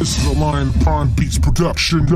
This is a Lion Pond Beats production.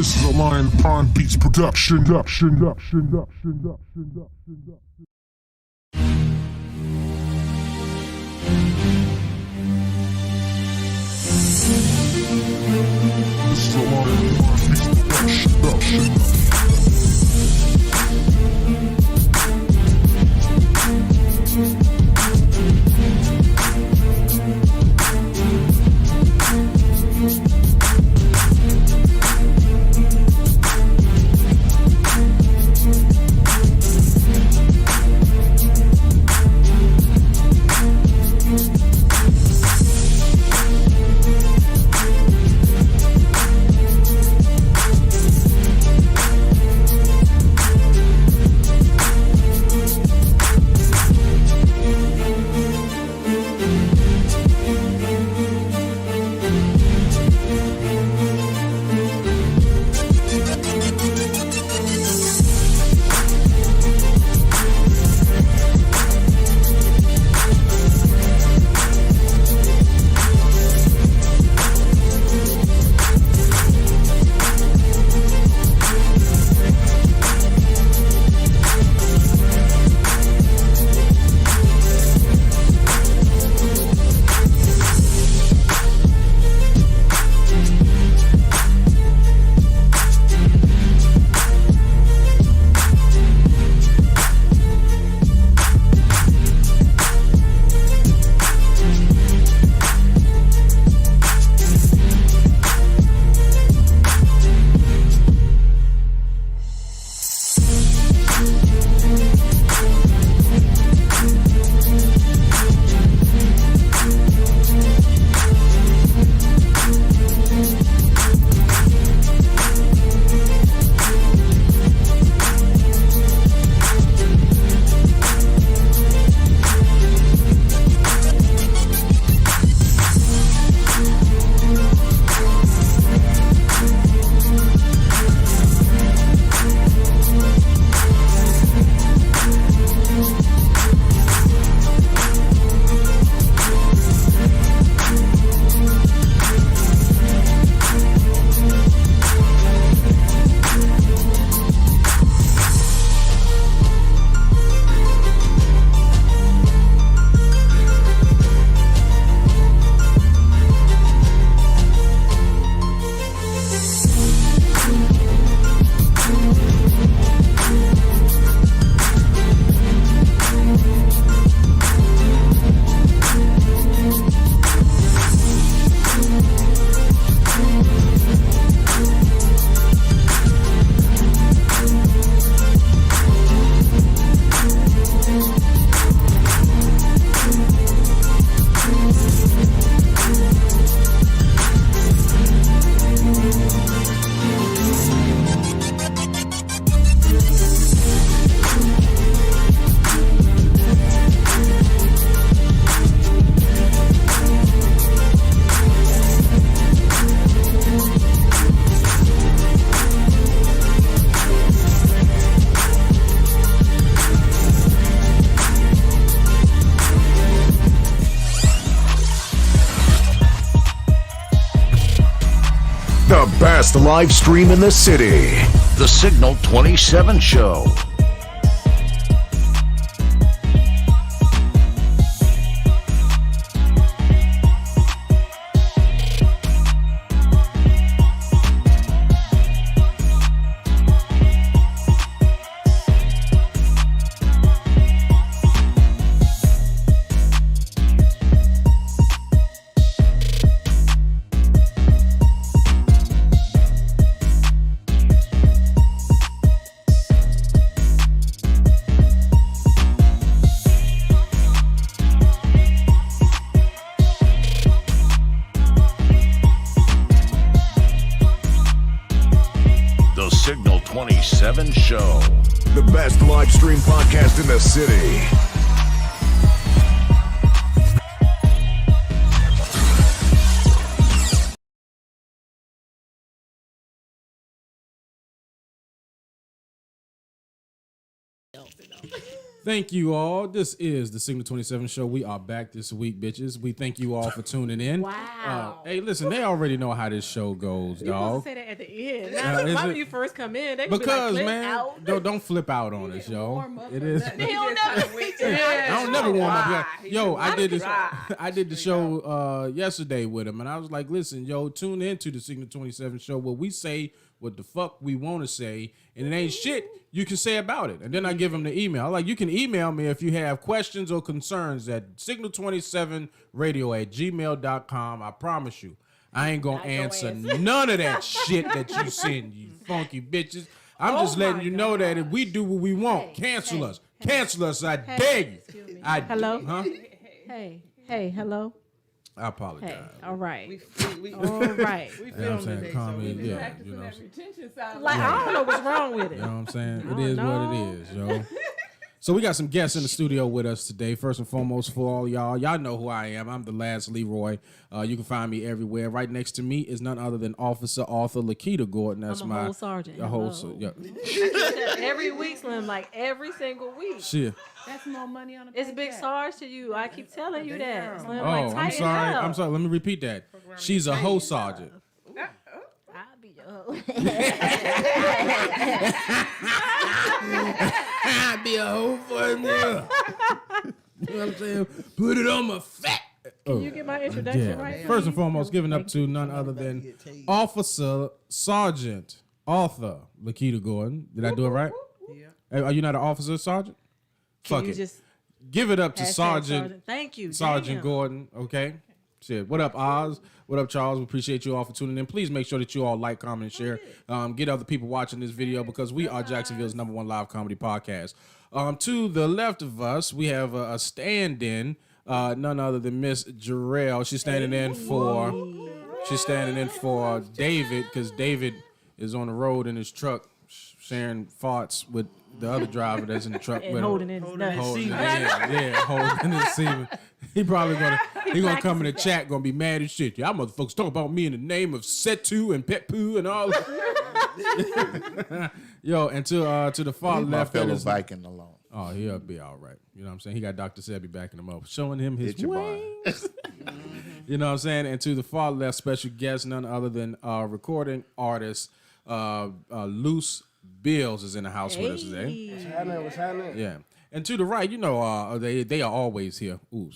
This is a Lion Pond Beats production. This is a Lion Pond Beats production. This is a Lion Pond Beats production. best live stream in the city. The Signal 27 Show. The Signal 27 Show. The best live stream podcast in the city. Thank you all. This is the Signal 27 Show. We are back this week, bitches. We thank you all for tuning in. Wow. Hey, listen, they already know how this show goes, You dog. supposed to say that at the end. Now, when you first come in, they gonna Because, be like, man, out. don't flip out on us, yo. It is. He don't never I don't never warm up. dry. Yo, I did this. dry. I did the show yesterday with him, and I was like, "Listen, yo, tune into the Signal 27 Show where we say what the fuck we want to say, and it ain't shit you can say about it." And then I give him the email. Like, you can email me if you have questions or concerns at signal27radio@gmail.com. I promise you, I ain't gonna answer none of that shit that you send, you funky bitches. I'm just letting you know that if we do what we want, cancel us. Cancel us, I dare you. Hello? Huh? Hey, hello? I apologize. Hey, all right. We All right. You know what I'm saying? today, Call so me, we yeah. practicing You know, that retention sound. Like, I don't know what's wrong with it. you know what I'm saying? It Oh, is what no. it is, yo. So we got some guests in the studio with us today. First and foremost, for all y'all know who I am. I'm the last Leroy. You can find me everywhere. Right next to me is none other than Officer Arthur Lakita Gordon. That's I'm a my whole sergeant. a whole Hello. yeah. Every week, Slim, like every single week. Shit. That's more money on the It's big SARS to you. I keep telling you that. Slim, Oh, like, I'm tighten sorry. up. I'm sorry. Let me repeat that. She's a whole sergeant. I'll be your hoe. I'd be a whole for you. You know what I'm saying? Put it on my fat. Can you get my introduction Yeah. right? First and please? foremost, giving up to none other than Officer Sergeant Arthur Lakita Gordon. Did I do it right? Yeah. Hey, are you not an officer, Sergeant? Can Fuck you it. just Give it up to hashtag Sergeant Thank you. Sergeant Damn. Gordon. Okay. Shit. What up, Oz? What up, Charles? We appreciate you all for tuning in. Please make sure that you all like, comment, and share. Get other people watching this video because we are Jacksonville's #1 live comedy podcast. To the left of us, we have a stand-in, none other than Miss Jarrell. She's standing in for David because David is on the road in his truck sharing farts with the other driver that's in the truck And with holding him. in his nuts. Holding his semen. He probably gonna come in the chat gonna be mad as shit. Y'all motherfuckers talk about me in the name of Setu and Pet Poo and all. Yo, and to the far Leave my left, fellow that is- Viking alone. oh, he'll be all right. You know what I'm saying? He got Dr. Sebi backing him up, showing him his Hit your wings. You know what I'm saying? And to the far left, special guest, none other than recording artist Loose Bills is in the house with us today. What's happening? Yeah. And to the right, you know, they are always here. Ooh,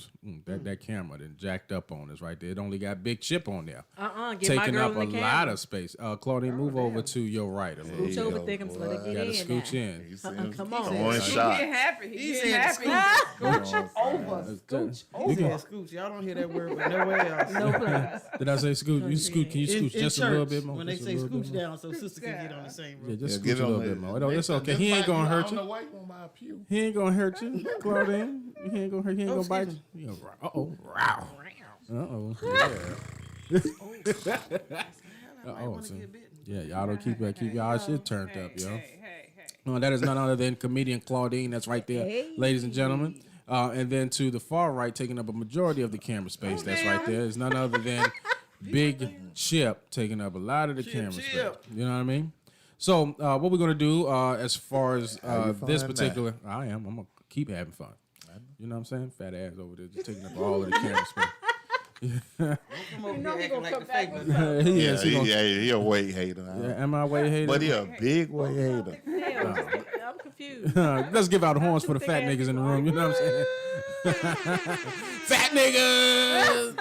that camera then jacked up on us right there. It only got Big Chip on there. Get my Taking girl up in a the camera. lot of space. Claudine, move over to your right a little. Scooch bit. over thick. I'm so let it You get gotta in scooch now. in. Come Come on. on, He shot. getting happy. He said getting happy. Scooch Over. Scooch He said scooch. Y'all don't hear that word, but nowhere else. No place. Did I say scoot? You scoot. Can you In scooch just a church, little bit more? when they Just a say little bit scooch more? down, so sister can get on the same Yeah, road. just Yeah, scooch a little bit more. No, it's okay. He ain't gonna hurt I don't know you. why you on my pew. He ain't gonna hurt you, Claudine. He ain't gonna hurt. He ain't gonna bite you. Uh-oh. Uh-oh. Yeah. Uh-oh. So, yeah, y'all don't keep y'all shit turned up, yo. Hey. That is none other than comedian Claudine. That's right there, ladies and gentlemen. And then to the far right, taking up a majority of the camera space, that's right there, is none other than Big Chip, taking up a lot of the camera space. You know what I mean? So what we're going to do as far as this particular... I'm going to keep having fun. You know what I'm saying? Fat ass over there just taking up all of the camera space. Come over know here he acting gonna like come the back fake with one. Yes, he a weight hater. Huh? Yeah, am I way hater? But he a big weight hater. Damn, I'm confused. Let's give out horns for the fat niggas in the room. You know what I'm saying? Fat niggas.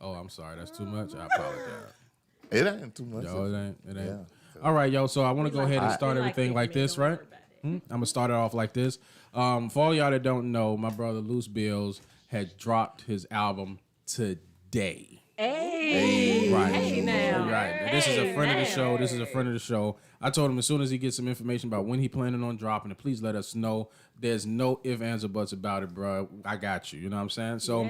Oh, I'm sorry. That's too much. I apologize. It ain't too much. Yo, it ain't. It ain't. Yeah. All right, yo. So I want to go ahead and start We everything like this, Don't worry right? about it. I'm gonna start it off like this. For all y'all that don't know, my brother Loose Bills had dropped his album today. Hey, Right. hey now. Right. This is a Hey, friend of the now. show. This is a friend of the show. I told him as soon as he gets some information about when he planning on dropping it, please let us know. There's no ifs, ands, or buts about it, bro. I got you. You know what I'm saying? So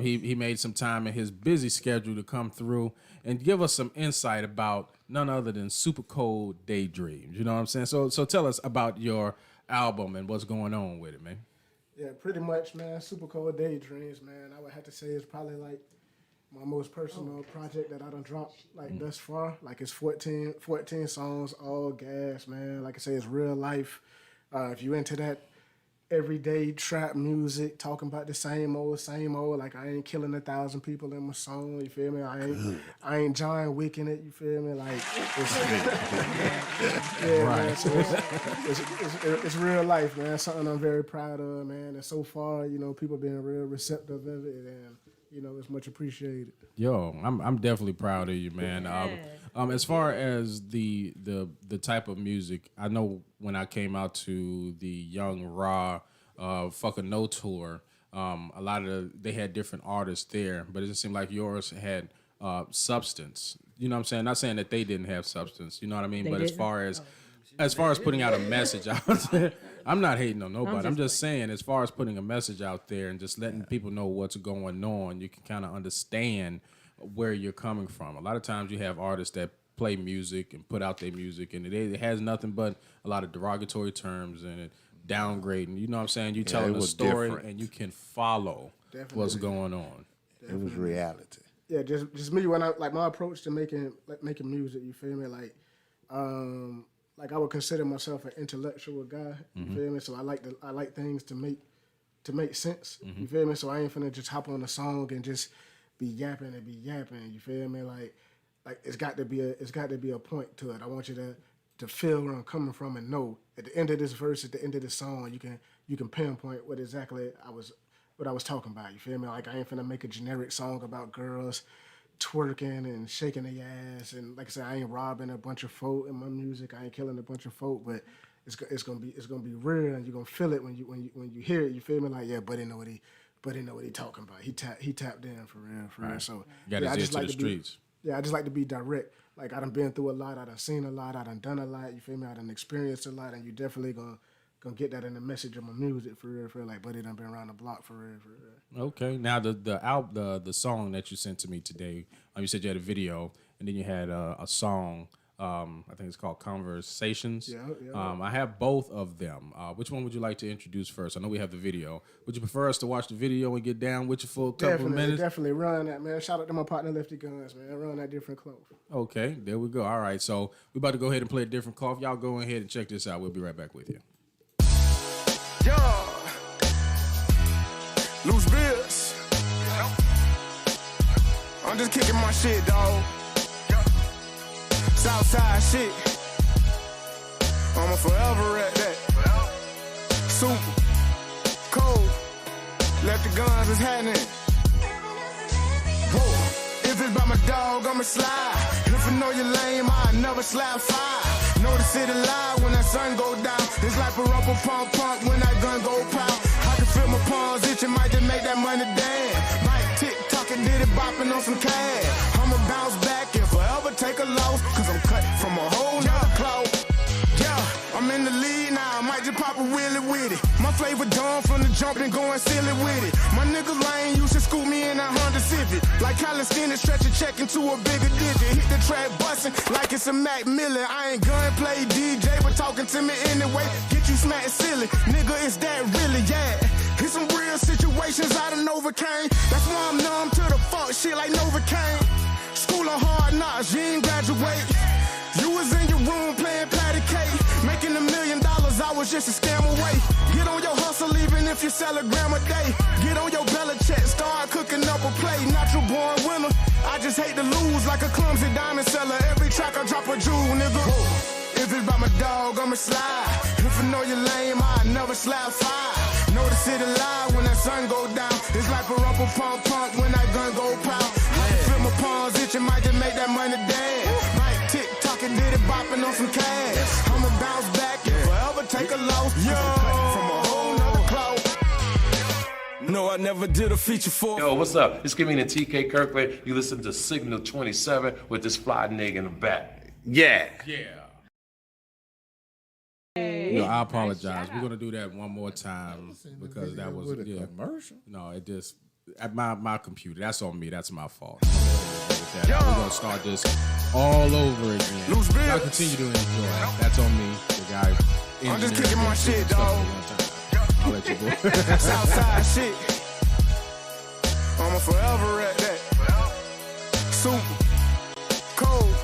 he made some time in his busy schedule to come through and give us some insight about none other than Supa Cold Daydreams. You know what I'm saying? So tell us about your album and what's going on with it, man. Yeah, pretty much, man. Supa Cold Daydreams, man. I would have to say it's probably like my most personal project that I done dropped like thus far. Like it's 14 songs, all gas, man. Like I say, it's real life. If you into that everyday trap music, talking about the same old, like I ain't killing 1,000 people in my song, you feel me? I ain't John Wick in it, you feel me? Like it's, yeah, man. So it's real life, man. Something I'm very proud of, man. And so far, you know, people being real receptive of it, and you know, it's much appreciated. Yo, I'm definitely proud of you, man. As far as the type of music, I know when I came out to the Young Raw Fucking No tour, a lot of they had different artists there, but it just seemed like yours had substance. You know what I'm saying? Not saying that they didn't have substance, you know what I mean? But as far as putting out a message out there, I'm not hating on nobody. I'm just saying, as far as putting a message out there and just letting people know what's going on, you can kind of understand where you're coming from. A lot of times you have artists that play music and put out their music, and it has nothing but a lot of derogatory terms and downgrading. You know what I'm saying? You telling a story different. and you can follow what's going on. It was reality. Yeah, just me when I like my approach to making music. You feel me? Like I would consider myself an intellectual guy. You feel me? So I like things to make sense. You feel me? So I ain't finna just hop on a song and just be yapping. You feel me? Like it's got to be a point to it. I want you to feel where I'm coming from and know at the end of this verse, at the end of this song, you can pinpoint what exactly I was talking about. You feel me? Like I ain't finna make a generic song about girls twerking and shaking their ass, and like I said, I ain't robbing a bunch of folk in my music. I ain't killing a bunch of folk, but it's gonna be real, and you're gonna feel it when you hear it. You feel me? Like yeah, buddy know what he talking about. He tapped in for real. So You got his ear to the streets. I just like to be direct. Like I done been through a lot, I done seen a lot, I done a lot. You feel me? I done experienced a lot, and you definitely gonna get that in the message of my music for real. Like buddy done been around the block for real. Okay. Now the song that you sent to me today, you said you had a video and then you had a song. I think it's called Conversations. Yeah. I have both of them. Which one would you like to introduce first? I know we have the video. Would you prefer us to watch the video and get down with you for a couple of minutes? Definitely run that, man. Shout out to my partner Lefty Guns, man. Run that different cloth. Okay, there we go. All right, so we're about to go ahead and play a different cloth. Y'all go ahead and check this out. We'll be right back with you. Yeah. Loose bills. I'm just kicking my shit, dawg. Southside shit. I'ma forever at that. Super cold. Left the guns is happening. Whoa. If it's by my dog, I'ma slide. If I know you're lame, I never slap fire. Know the city live when that sun go down. It's like a rumble pump when that gun go pound. I can feel my palms itching, might just make that money dance. Might tick tocking, did it bopping on some cash. I'ma bounce back and forever take a loss, cause I'm cut from a whole nother cloth. Yeah, I'm in the lead now, might just pop a wheelie with it. My flavor done from the jump and going silly with it. My niggas lane used to scoop me in that Honda Civic. Like Colin Skinner, stretch a check into a bigger digit. Hit the track bustin' like it's a Mac Miller. I ain't gunplay DJ, but talking to me anyway. Get you smacked silly, nigga, it's that really, yeah. It's some real situations I done overcame. That's why I'm numb to the fuck shit like Novocaine. School of hard knocks, you ain't graduate. You was in your room playing patty cake. Making $1 million, I was just a scam away. Get on your hustle even if you sell a gram a day. Get on your Bella check, start cooking up a plate, natural born winner. I just hate to lose like a clumsy diamond seller. Every track I drop a jewel, nigga. If it's by my dog, I'ma slide. If I know you're lame, I never slap fire. Know the city lie when that sun go down. It's like a rumple pump pump when that gun go pound. I can feel my palms itching, might just make that money dance. Might tick tock and did it bopping on some cash. I'ma bounce back and forever take a loss. Yo, from a whole nother cloud. No, I never did a feature for. Yo, what's up? It's comedian TK Kirkland. You listen to Signal 27 with this fly nigga in the back. Yeah. No, I apologize. We're gonna do that one more time because that was commercial. No, it just at my computer. That's on me. That's my fault. We're gonna start this all over again. I'll continue to enjoy. That's on me. The guy. I'm just kicking my shit, dog. I'll let you go. Southside shit. I'ma forever at that. Super cold.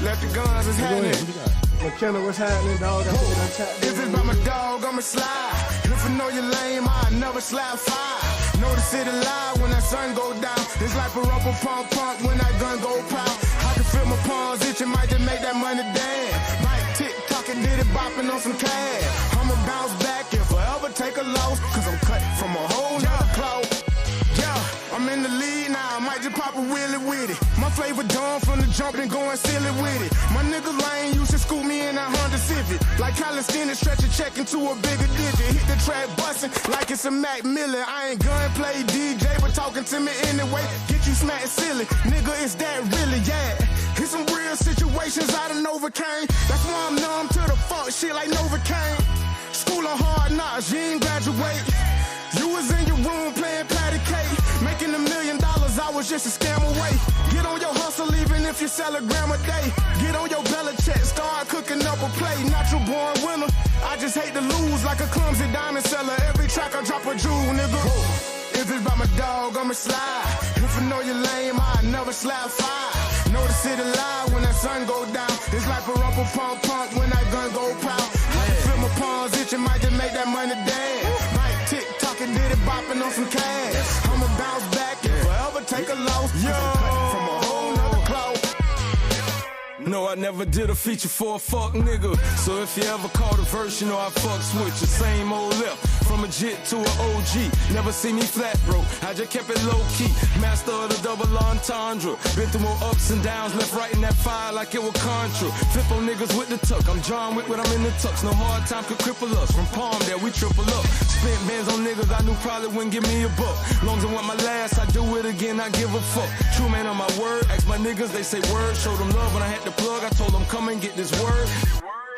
Let the guns is happening. McKenna, what's happening, dog? If it's by my dog, I'ma slide. If I know you're lame, I never slap fire. Know the city lie when that sun go down. It's like a rumple pump pump when that gun go pound. I can feel my palms itching, might just make that money dance. Might tick tock and did it bopping on some cash. I'ma bounce back and forever take a loss, cause I'm cut from a whole nother cloud. Yeah, I'm in the lead now, I might just pop a wheelie with it. My flavor done from the jump and going silly with it. My nigga lane used to scoop me in that Honda Civic. Like Calisthenic, stretch a check into a bigger digit. Hit the track bustin' like it's a Mac Miller. I ain't gunplay DJ, but talking to me anyway. Get you smacked silly, nigga, it's that really, yeah. Here's some real situations I done overcame. That's why I'm numb to the fuck shit like Novocaine. School of hard knocks, you ain't graduate. You was in your room playing patty cake. Making $1 million, I was just a scam away. Get on your hustle even if you sell a gram a day. Get on your belly check, start cooking up a plate. Natural born winner, I just hate to lose like a clumsy diamond seller. Every track I drop a jewel, nigga. If it's by my dog, I'ma slide. If I know you're lame, I never slap fire. Know the city lie when that sun go down. It's like a rumple pump pump when that gun go pound. I can feel my palms itching, might just make that money dance. Might tick tock and did it bopping on some cash. I'ma bounce back and forever take a loss. Yo, from a whole nother cloud. No, I never did a feature for a fuck nigga. So if you ever caught a verse, you know I fucks with you. Same old left, from a jit to an OG. Never see me flat, bro. I just kept it low key. Master of the double entendre. Been through more ups and downs, left right in that fire like it was Contra. Flip on niggas with the tuck. I'm John Wick when I'm in the tux. No hard time could cripple us. From Palm there, we triple up. Spent bands on niggas I knew probably wouldn't give me a buck. Long as I want my last, I do it again, I give a fuck. True man on my word. Ask my niggas, they say word. Show them love when I had the plug. I told them come and get this word.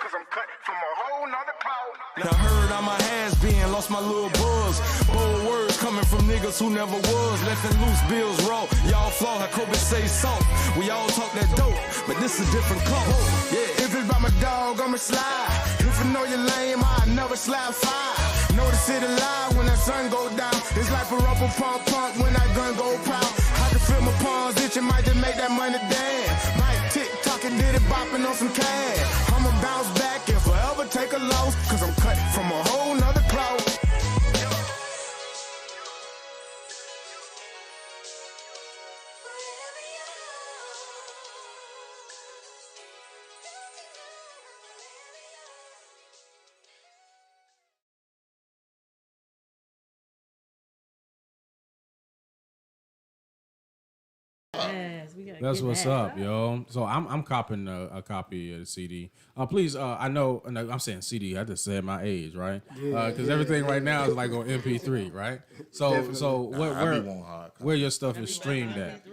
Cause I'm cut from a whole nother cloud. Now heard I'm a has-been, lost my little buzz. Bold words coming from niggas who never was. Left and loose, bills raw. Y'all flaw, how Kobe say soft. We all talk that dope, but this is different color. Yeah. If it's by my dog, I'ma slide. If I know you're lame, I never slap fire. Know the city lie when that sun go down. It's like a rumple pump pump when that gun go pound. I can feel my palms itching, might just make that money dance. Might tick tock and did it bopping on some cash. I'ma bounce back and forever take a loss, cause I'm cut from a whole nother cloud. Yes, we gotta That's get what's that. up, yo. So I'm copying a copy of the CD. Please, I know I'm saying CD. I just said my age, right? Because everything right now is like on MP3, right? So where your stuff is streamed at?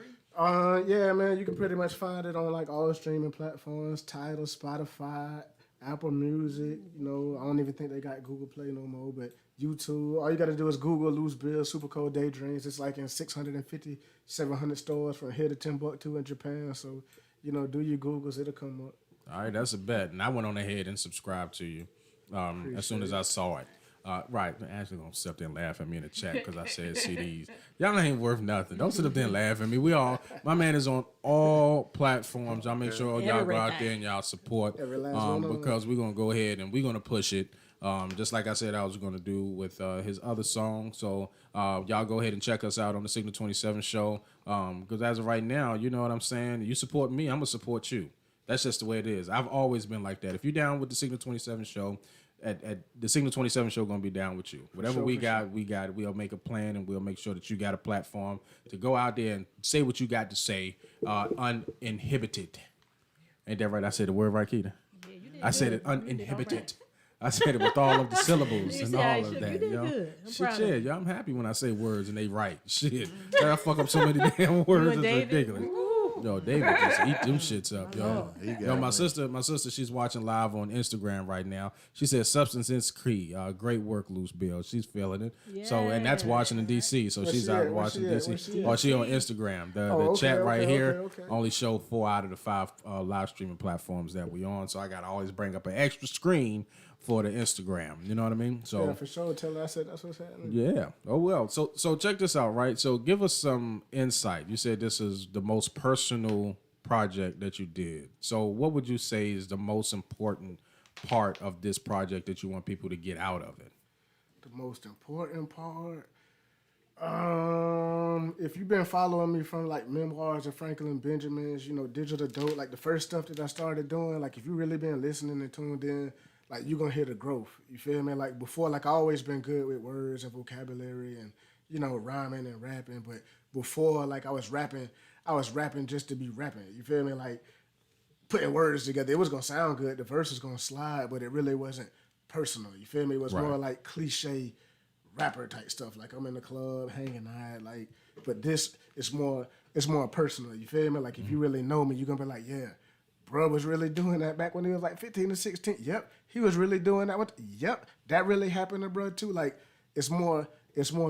Yeah, man, you can pretty much find it on like all streaming platforms, Tidal, Spotify, Apple Music. You know, I don't even think they got Google Play no more, but YouTube. All you got to do is Google Loose Bill, Supa Cold Daydreams. It's like in 650, 700 stores from here to Timbuktu in Japan. So, you know, do your Googles, it'll come up. All right, that's a bet. And I went on ahead and subscribed to you as soon as I saw it. Right, Ashley gonna sit up there and laugh at me in the chat because I said CDs. Y'all ain't worth nothing. Don't sit up there and laugh at me. My man is on all platforms. Y'all make sure y'all go out there and y'all support because we're gonna go ahead and we're gonna push it. Just like I said I was going to do with his other song. So y'all go ahead and check us out on the Signal 27 show. Because as of right now, you know what I'm saying? You support me, I'm going to support you. That's just the way it is. I've always been like that. If you're down with the Signal 27 show, at the Signal 27 show going to be down with you. Whatever we got, we'll make a plan and we'll make sure that you got a platform to go out there and say what you got to say uninhibited. Ain't that right? I said the word right, Keita? Yeah, you did I said good. it uninhibited. I said it with all of the syllables You and see how all you of should- that. you did Yo. good. I'm Shit, proud yeah, of you. yo, I'm happy when I say words and they right. Shit, I fuck up so many damn words. and It's David? ridiculous. Yo, David just eat them shits up, yo. He got Yo, my it. sister, she's watching live on Instagram right now. She says Substance is Cree. Great work, Loose Bill. She's feeling it. So, and that's Washington D.C. So she's she out at? in Where she Washington at? Where D.C. she at? Or she on Instagram. The okay, chat right okay, here okay. only show 4 out of the 5 live streaming platforms that we on. So I gotta always bring up an extra screen for the Instagram. You know what I mean? So Yeah, for sure. Tell her I said that's what's happening. yeah. Oh well. So check this out, right? So give us some insight. You said this is the most personal project that you did. So what would you say is the most important part of this project that you want people to get out of it? The most important part. If you've been following me from like Memoirs of Franklin Benjamin's, Digital Dope, like the first stuff that I started doing, like if you really been listening and tuned in, like you gonna hear the growth. You feel me? Like before, like I always been good with words and vocabulary and rhyming and rapping, but before like I was rapping just to be rapping. You feel me? Like putting words together. It was gonna sound good, the verse was gonna slide, but it really wasn't personal. You feel me? It was more like cliche rapper type stuff. Like I'm in the club hanging out, like, but this is more personal. You feel me? Like if you really know me, you're gonna be like, yeah, bro was really doing that back when he was like 15 or 16. Yep, he was really doing that. Yep, that really happened to bro too. Like it's more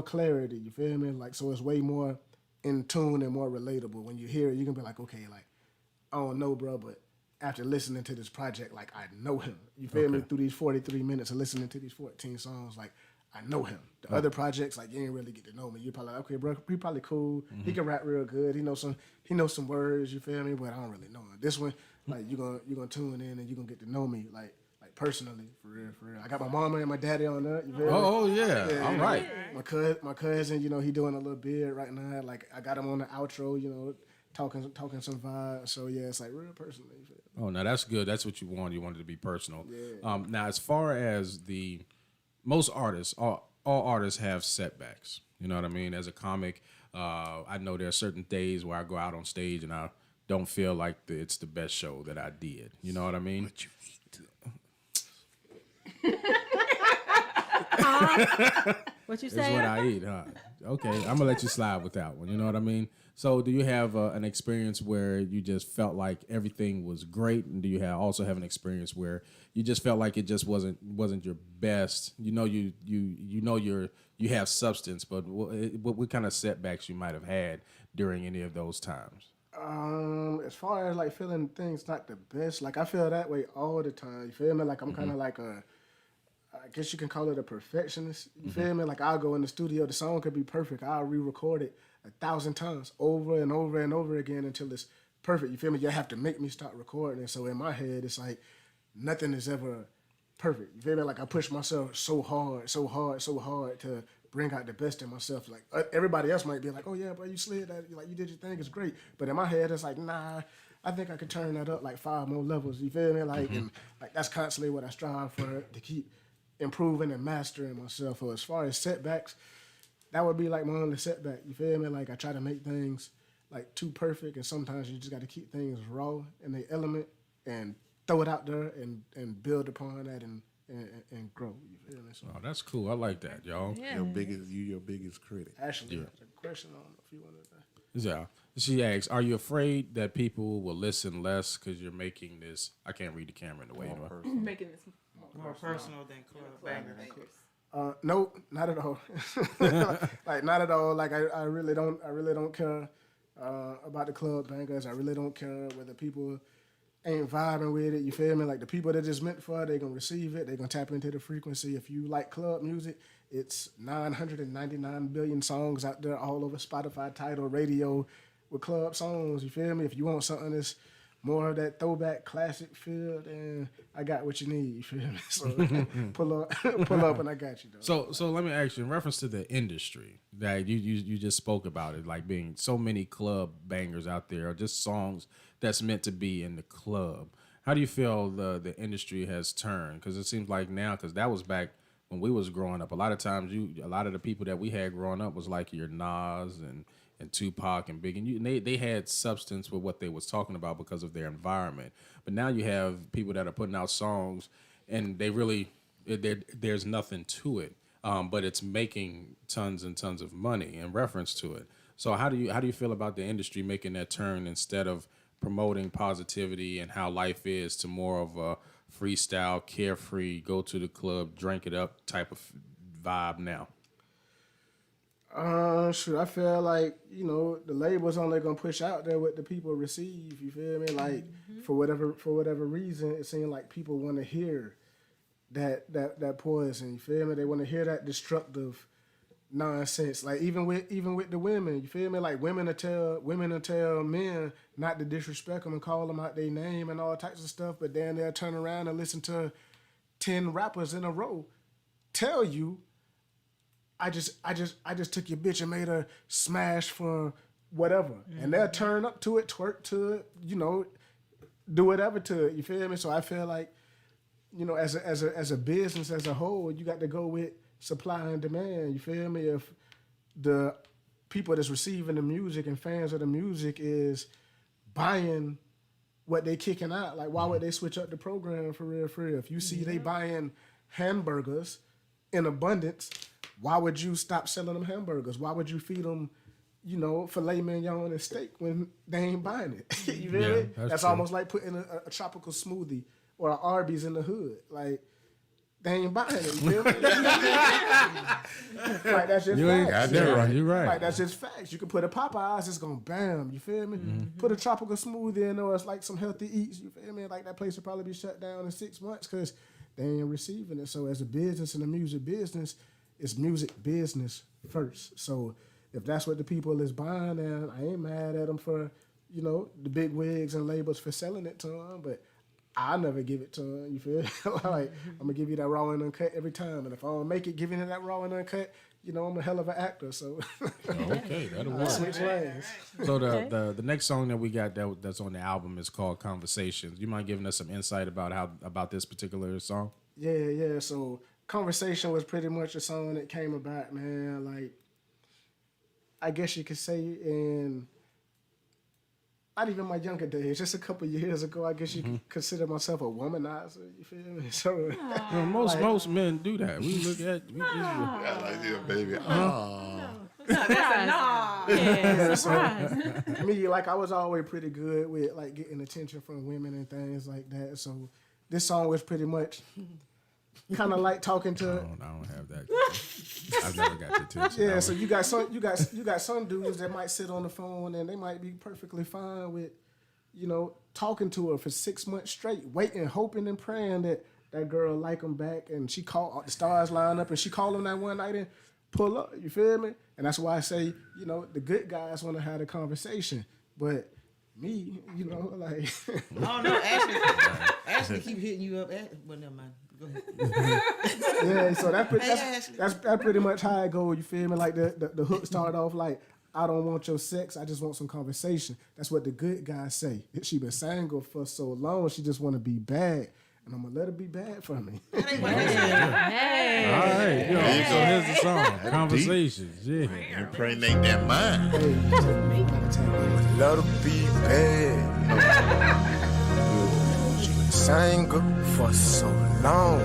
clarity. You feel me? Like so it's way more in tune and more relatable. When you hear it, you can be like, okay, like I don't know, bro, but after listening to this project, like I know him. You feel me? Through these 43 minutes of listening to these 14 songs, like I know him. The other projects, like you ain't really get to know me. You're probably like, okay, bro, he probably cool. He can rap real good. He knows some words. You feel me? But I don't really know him. This one, like you gonna tune in and you gonna get to know me, like personally, for real. I got my mama and my daddy on there. You feel me? Oh yeah. All right. My cousin, he doing a little bid right now. Like I got him on the outro, talking some vibes. So yeah, it's like real personal. You feel me? Oh, now that's good. That's what you want. You want it to be personal. Yeah. Now, as far as most artists, all artists have setbacks. You know what I mean? As a comic, I know there are certain days where I go out on stage and I don't feel like it's the best show that I did. You know what I mean? What you It's say? what I eat, huh? Okay, I'm gonna let you slide with that one. You know what I mean? So, do you have an experience where you just felt like everything was great, and do you also have an experience where you just felt like it just wasn't your best? You have substance, but what kind of setbacks you might have had during any of those times? As far as like feeling things not the best, like I feel that way all the time. You feel me? Like I'm kind of like I guess you can call it a perfectionist. You feel me? Like I'll go in the studio, the song could be perfect. I'll re-record it 1,000 times over and over and over again until it's perfect. You feel me? You have to make me stop recording. And so in my head, it's like nothing is ever perfect. You feel me? Like I push myself so hard to bring out the best in myself. Like everybody else might be like, oh yeah, bro, you slid that. Like you did your thing, it's great. But in my head, it's like, nah, I think I could turn that up like 5 more levels. You feel me? Like, and like that's constantly what I strive for, to keep improving and mastering myself. So as far as setbacks, that would be like my only setback. You feel me? Like I try to make things like too perfect, and sometimes you just got to keep things raw in the element and throw it out there and build upon that and grow. You feel me? So, Oh, that's cool. I like that, y'all. Yeah. Your biggest critic. actually, that's a question. I don't know if you wanted to. Yeah. She asks, are you afraid that people will listen less because you're making this? I can't read the camera in the way. Anyway. Making this More personal than club banger. No, not at all. Like not at all. Like I really don't care about the club bangers. I really don't care whether people ain't vibing with it. You feel me? Like the people that it's meant for, they gonna receive it. They gonna tap into the frequency. If you like club music, it's 999 billion songs out there all over Spotify, Tidal, radio with club songs. You feel me? If you want something that's more of that throwback classic feel, then I got what you need. You feel me? So pull up, and I got you. Though. So let me ask you, in reference to the industry that you just spoke about it, like being so many club bangers out there, or just songs that's meant to be in the club. How do you feel the industry has turned? Because it seems like now, because that was back when we was growing up. A lot of times, a lot of the people that we had growing up was like your Nas and Tupac and Big, and they had substance with what they was talking about because of their environment. But now you have people that are putting out songs, and they really there's nothing to it, but it's making tons and tons of money in reference to it. So how do you feel about the industry making that turn instead of promoting positivity and how life is to more of a freestyle, carefree, go to the club, drink it up type of vibe now? Sure. I feel like, the label's only gonna push out there what the people receive. You feel me? Like for whatever reason, it seems like people want to hear that poison. You feel me? They want to hear that destructive nonsense. Like even with the women, you feel me? Like women will tell men not to disrespect them and call them out their name and all types of stuff, but then they'll turn around and listen to 10 rappers in a row tell you, I just took your bitch and made her smash for whatever. Mm-hmm. And they'll turn up to it, twerk to it, do whatever to it. You feel me? So I feel like, as a business as a whole, you got to go with supply and demand. You feel me? If the people that's receiving the music and fans of the music is buying what they kicking out, like why would they switch up the program for real? If you see they buying hamburgers in abundance, why would you stop selling them hamburgers? Why would you feed them, filet mignon and steak when they ain't buying it? You feel me? That's almost like putting a tropical smoothie or an Arby's in the hood. Like, they ain't buying it. You feel me? Like, that's just facts. You're right. Like, that's just facts. You can put a Popeyes, it's going to bam. You feel me? Mm-hmm. Put a tropical smoothie in there, it's like some healthy eats. You feel me? Like, that place will probably be shut down in 6 months because they ain't receiving it. So, as a business in the music business, it's music business first. So if that's what the people is buying, and I ain't mad at them for, the big wigs and labels for selling it to them, but I never give it to them. You feel? Like, I'm gonna give you that raw and uncut every time, and if I don't make it, giving you that raw and uncut, I'm a hell of an actor. So okay, that'll work. Switch lanes. So the next song that we got that's on the album is called Conversations. You mind giving us some insight about this particular song? Yeah. So Conversation was pretty much a song that came about, man. Like, I guess you could say in not even my younger days, just a couple years ago, I guess you could consider myself a womanizer. You feel me? So most men do that. We look at baby. Me, like, I was always pretty good with like getting attention from women and things like that. So this song was pretty much kind of like talking to. I don't have that. I've never got the attention. Yeah, so you got some dudes that might sit on the phone and they might be perfectly fine with, talking to her for 6 months straight, waiting, hoping and praying that that girl like them back, and she call the stars line up and she call them that one night and pull up. You feel me? And that's why I say, the good guys want to have the conversation, but me, like. Oh no, Ashley keep hitting you up. Well, never mind. Go ahead. Yeah, so that's pretty much how it goes. You feel me? Like the hook started off like, I don't want your sex, I just want some conversation. That's what the good guys say. She been single for so long, she just want to be bad, and I'm gonna let her be bad for me. Hey. All right, so here's the song, Conversations. Yeah, Impregnate that mind. Let her be bad. She been single for so long.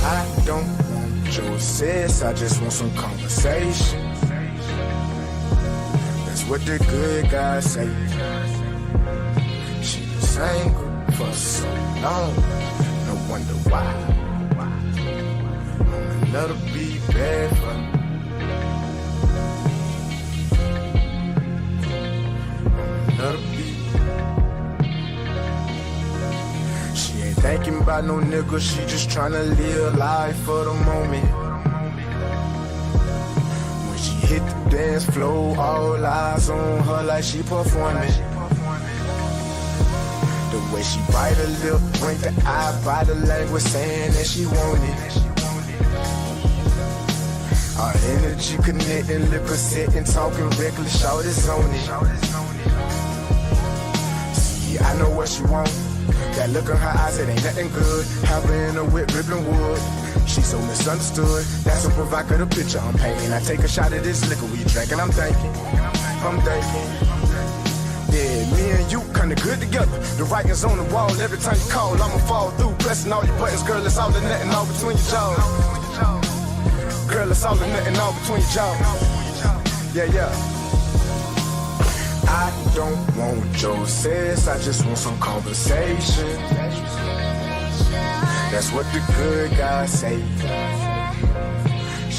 I don't want your sex, I just want some conversation. That's what the good guys say. She been single for so long. No wonder why. I'ma let her be bad for me. She ain't thinking about no nigga, she just tryna live life for the moment. When she hit the dance floor, all eyes on her like she performing. The way she bite her lip, wink the eye, body language saying that she want it. Our energy connecting, liquor sitting, talking reckless, shout it's on it. See, I know what she want. That look in her eyes, it ain't nothing good. Have her in a whip, ripping wood. She so misunderstood. That's a provocative picture I'm painting. I take a shot of this liquor we drinking. I'm thinking. Yeah, me and you kinda good together. The writing's on the wall. Every time you call, I'ma fall through. Pressing all your buttons, girl, it's all or nothing, all between your jaws. Girl, it's all or nothing, all between your jaws. Yeah. I don't want your sex, I just want some conversation. That's what the good guys say.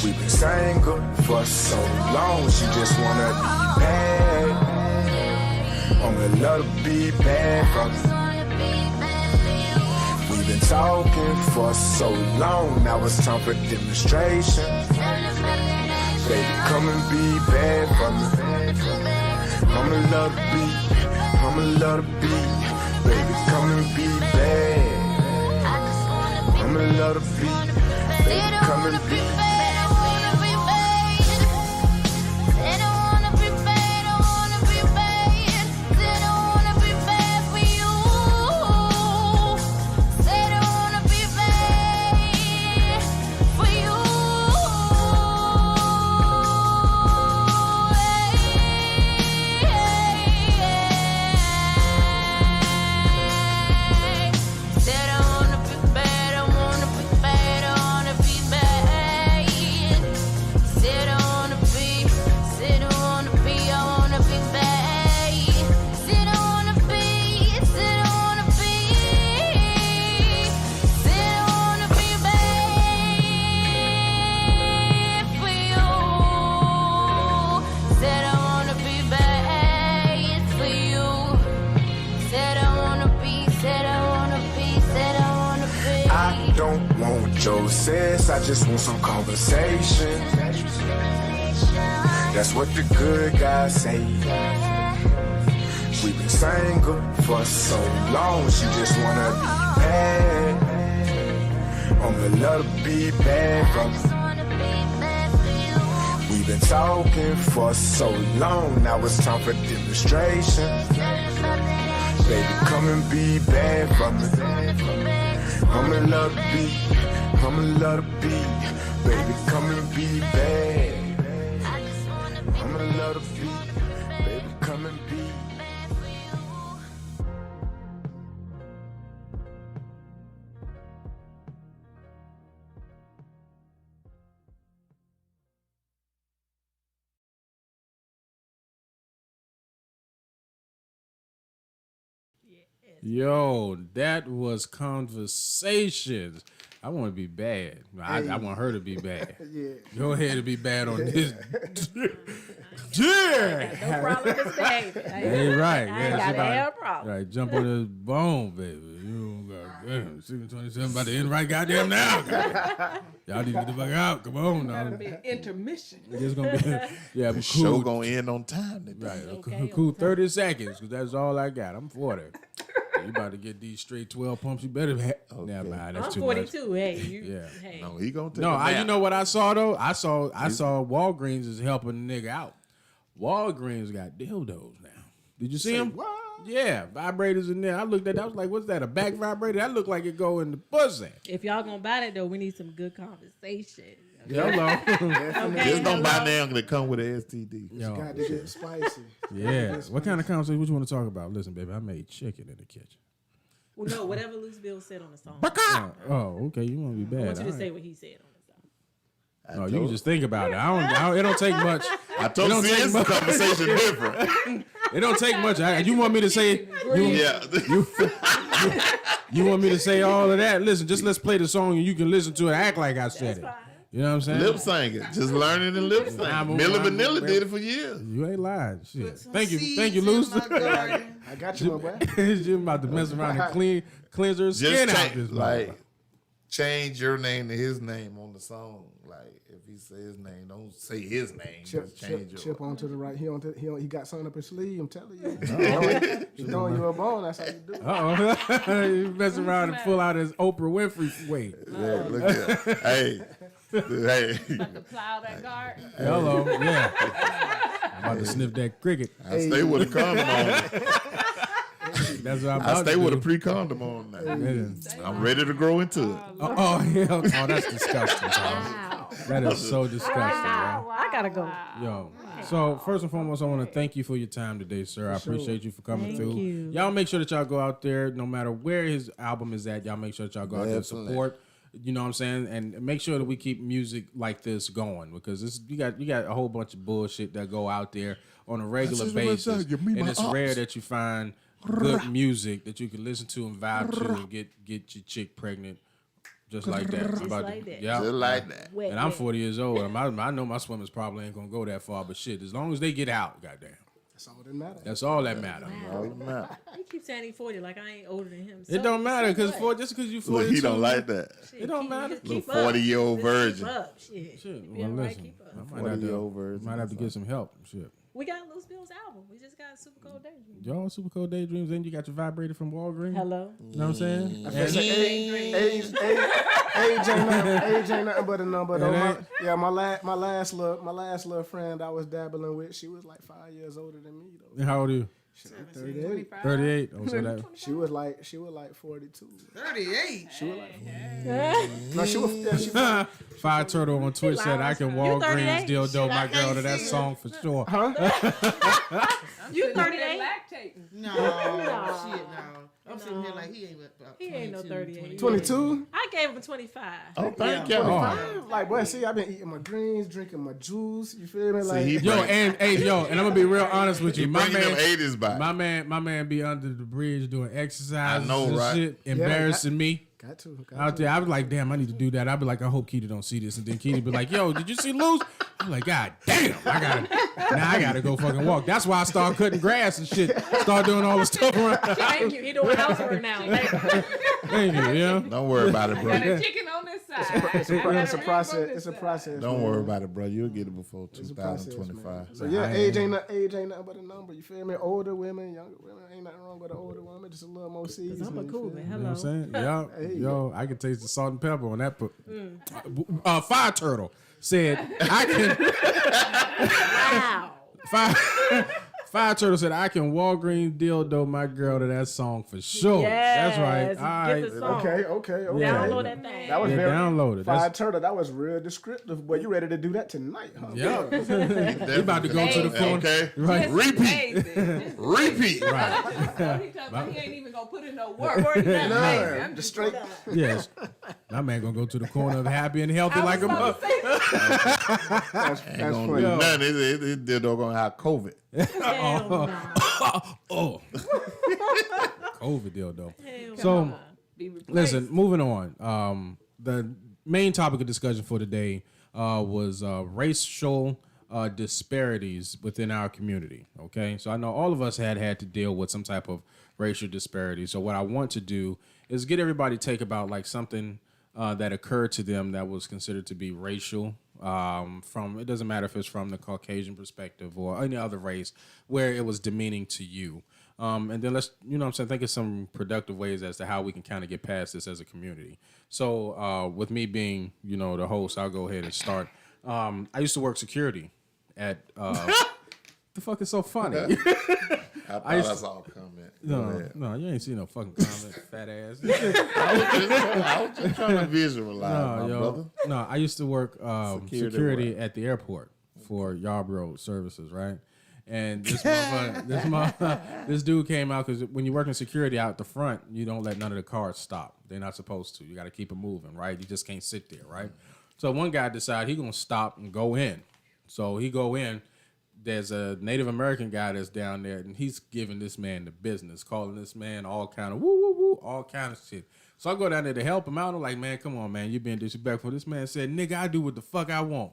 We've been single for so long, she just wanna be bad. I'ma let her be bad from me. We've been talking for so long, now it's time for demonstration. Baby, come and be bad from me. I'ma let her be, baby, come and be bad. I'ma let her be, baby, come and be. Says I just want some conversation. That's what the good guys say. We've been single for so long, she just wanna be bad. I'ma let her be bad from me. We've been talking for so long, now it's time for demonstration. Baby, come and be bad from me. I'ma let her be. I'ma let her be, baby, come and be bad. I'ma let her be, baby, come and be. Yo, that was Conversations. I want to be bad. I want her to be bad. Yeah. Go ahead and be bad on this. No problem misbehaving. Hey, right. I ain't got a problem. Right, jump on this bone, baby. You got damn 6:27 about to end right goddamn now. Y'all need to get the fuck out. Come on now. It'll be an intermission. It's gonna be The cool. show gonna end on time today. Right, Okay, cool 30 seconds, because that's all I got. I'm 40. You about to get these straight 12 pumps. You better have. Okay. Never mind. That's I'm too 42. Hey, you. Yeah. Hey. No, he gonna take much. No, a nap. you know what I saw though? I saw Walgreens is helping a nigga out. Walgreens got dildos now. Did you see them? What? Yeah, vibrators in there. I looked at that. I was like, what's that? A back vibrator? That looked like it go in the pussy. If y'all gonna buy that though, we need some good conversation. Hello. Okay. Just don't buy now that come with an STD. Yo, Got to get spicy. yeah. What kind of conversation? What you want to talk about? Listen, baby, I made chicken in the kitchen. Well, no, whatever Loose Bill said on the song. Oh, okay. You want to be bad? I want you to All say right. what he said on the song. No, you can just think about it. It don't take much. I told you this conversation different. It don't take much. You want me to say? You want me to say all of that? Listen, just let's play the song and you can listen to it. Act like I said it. You know what I'm saying? Lip singing. Just learning and lip singing. Milli Vanilli did it for years. You ain't lying. Shit. Thank you, Luce. I got you, my boy. She's about to mess around and cleanse her skin out. This Like change your name to his name on the song. Like if he say his name, don't say his name. Just change it. Chip on to the right. He got something up his sleeve. I'm telling you. He's throwing you a bone. That's how you do it. You mess around and pull out his Oprah Winfrey way. Yeah, look at that. Hey. About to plow that garden. Hello. Yeah. I'm about to sniff that cricket. I stay with a condom on. That's what I'm I about stay to with do. a pre-condom on now. I'm ready to grow into it. Oh, hell. Oh, that's disgusting. That is so disgusting. Wow. I gotta go. Yo. So first and foremost, I want to thank you for your time today, sir. I appreciate you for coming through. Y'all make sure that y'all go out there, no matter where his album is at. Y'all make sure that y'all go out there and support. You know what I'm saying? And make sure that we keep music like this going because you got a whole bunch of bullshit that go out there on a regular basis, and it's rare that you find good music that you can listen to and vibe to and get your chick pregnant. Just like that. Just like that. Yeah. Just like that. And I'm 40 years old. I know my swimmers probably ain't gonna go that far, but shit, as long as they get out, goddamn. That's all that matters. That's all that matters. He keeps saying he's 40 like I ain't older than him. It don't matter because just because you 42, Look, he don't like that. It don't matter. Little 40-year-old virgin. Shit. Well, listen, I might have to get some help. Shit. We got Lil Bill's album. We just got Supa Cold Daydreams. Y'all Supa Cold Daydreams, and you got your vibrator from Walgreens. Hello. You know what I'm saying? Age ain't nothing but a number though. My last little friend I was dabbling with, she was like 5 years older than me though. How old are you? 38. 38. Oh, so that. She was like 42. 38. She was like no, she was Fire Turtle on Twitch said I can Walgreens dildo my girl to that song for sure. You 38? No, shit, no. I'm sitting here like he ain't no 38. 22? I gave him 25. Oh, thank you. Like, boy, see, I've been eating my greens, drinking my juice. You feel me? Like, and I'm gonna be real honest with you. My man, them 80s back. my man be under the bridge doing exercises I know, and right? shit, embarrassing me. Got to. Out there, I was like, damn, I need to do that. I'd be like, I hope Keita don't see this, and then Keita be like, yo, did you see Luz? I'm like, God damn, I gotta go fucking walk. That's why I start cutting grass and shit. Start doing all the stuff around. Thank you. He doing housework now. Thank you. Yeah. Don't worry about it, bro. Got a chicken on this side. It's a process. It's a process. Don't man. worry about it, bro. You'll get it before It's a process, 2025. man. So yeah, age ain't nothing but a number. You feel me? Older women, younger women, ain't nothing wrong with an older woman. Just a little more seasoned. I'm a cool man. You know Hello. what I'm saying? Yo, I can taste the salt and pepper on that. Fire Turtle said, I can. Wow. Fire Turtle said, I can Walgreens dildo my girl to that song for sure. Yes, That's right. All get right. the song. Okay. Download that thing. That was Yeah, very download it. Fire Turtle. That was real descriptive. Boy, you ready to do that tonight, huh? Yeah. He about to go to the corner. Okay. Right. Repeat. Repeat. Right. He told me he ain't even gonna put in no work. I'm just straight. Yes. My man gonna go to the corner of happy and healthy like a mother. That's Ain't gonna funny. do nothing. This dildo gonna have COVID. Hell no. Oh. COVID dildo. Hell So, no. Be replaced. listen, moving on. The main topic of discussion for today was racial disparities within our community. Okay, so I know all of us had to deal with some type of racial disparity. So what I want to do is get everybody to take about like something that occurred to them that was considered to be racial. From it doesn't matter if it's from the Caucasian perspective or any other race where it was demeaning to you. And then let's, you know what I'm saying, think of some productive ways as to how we can kind of get past this as a community. So with me being, you know, the host, I'll go ahead and start. I used to work security at the fuck is so funny? I thought that's all comment. No, you ain't seen no fucking comment, fat ass. I was just trying to visualize, brother. No, I used to work security at the airport for Yarborough Services, right? And this dude came out because when you work in security out the front, you don't let none of the cars stop. They're not supposed to. You got to keep it moving, right? You just can't sit there, right? So one guy decided he gonna stop and go in. So he go in. There's a Native American guy that's down there, and he's giving this man the business, calling this man all kind of woo woo woo, all kind of shit. So I go down there to help him out. I'm like, man, come on, man, you being disrespectful. This man said, nigga, I do what the fuck I want.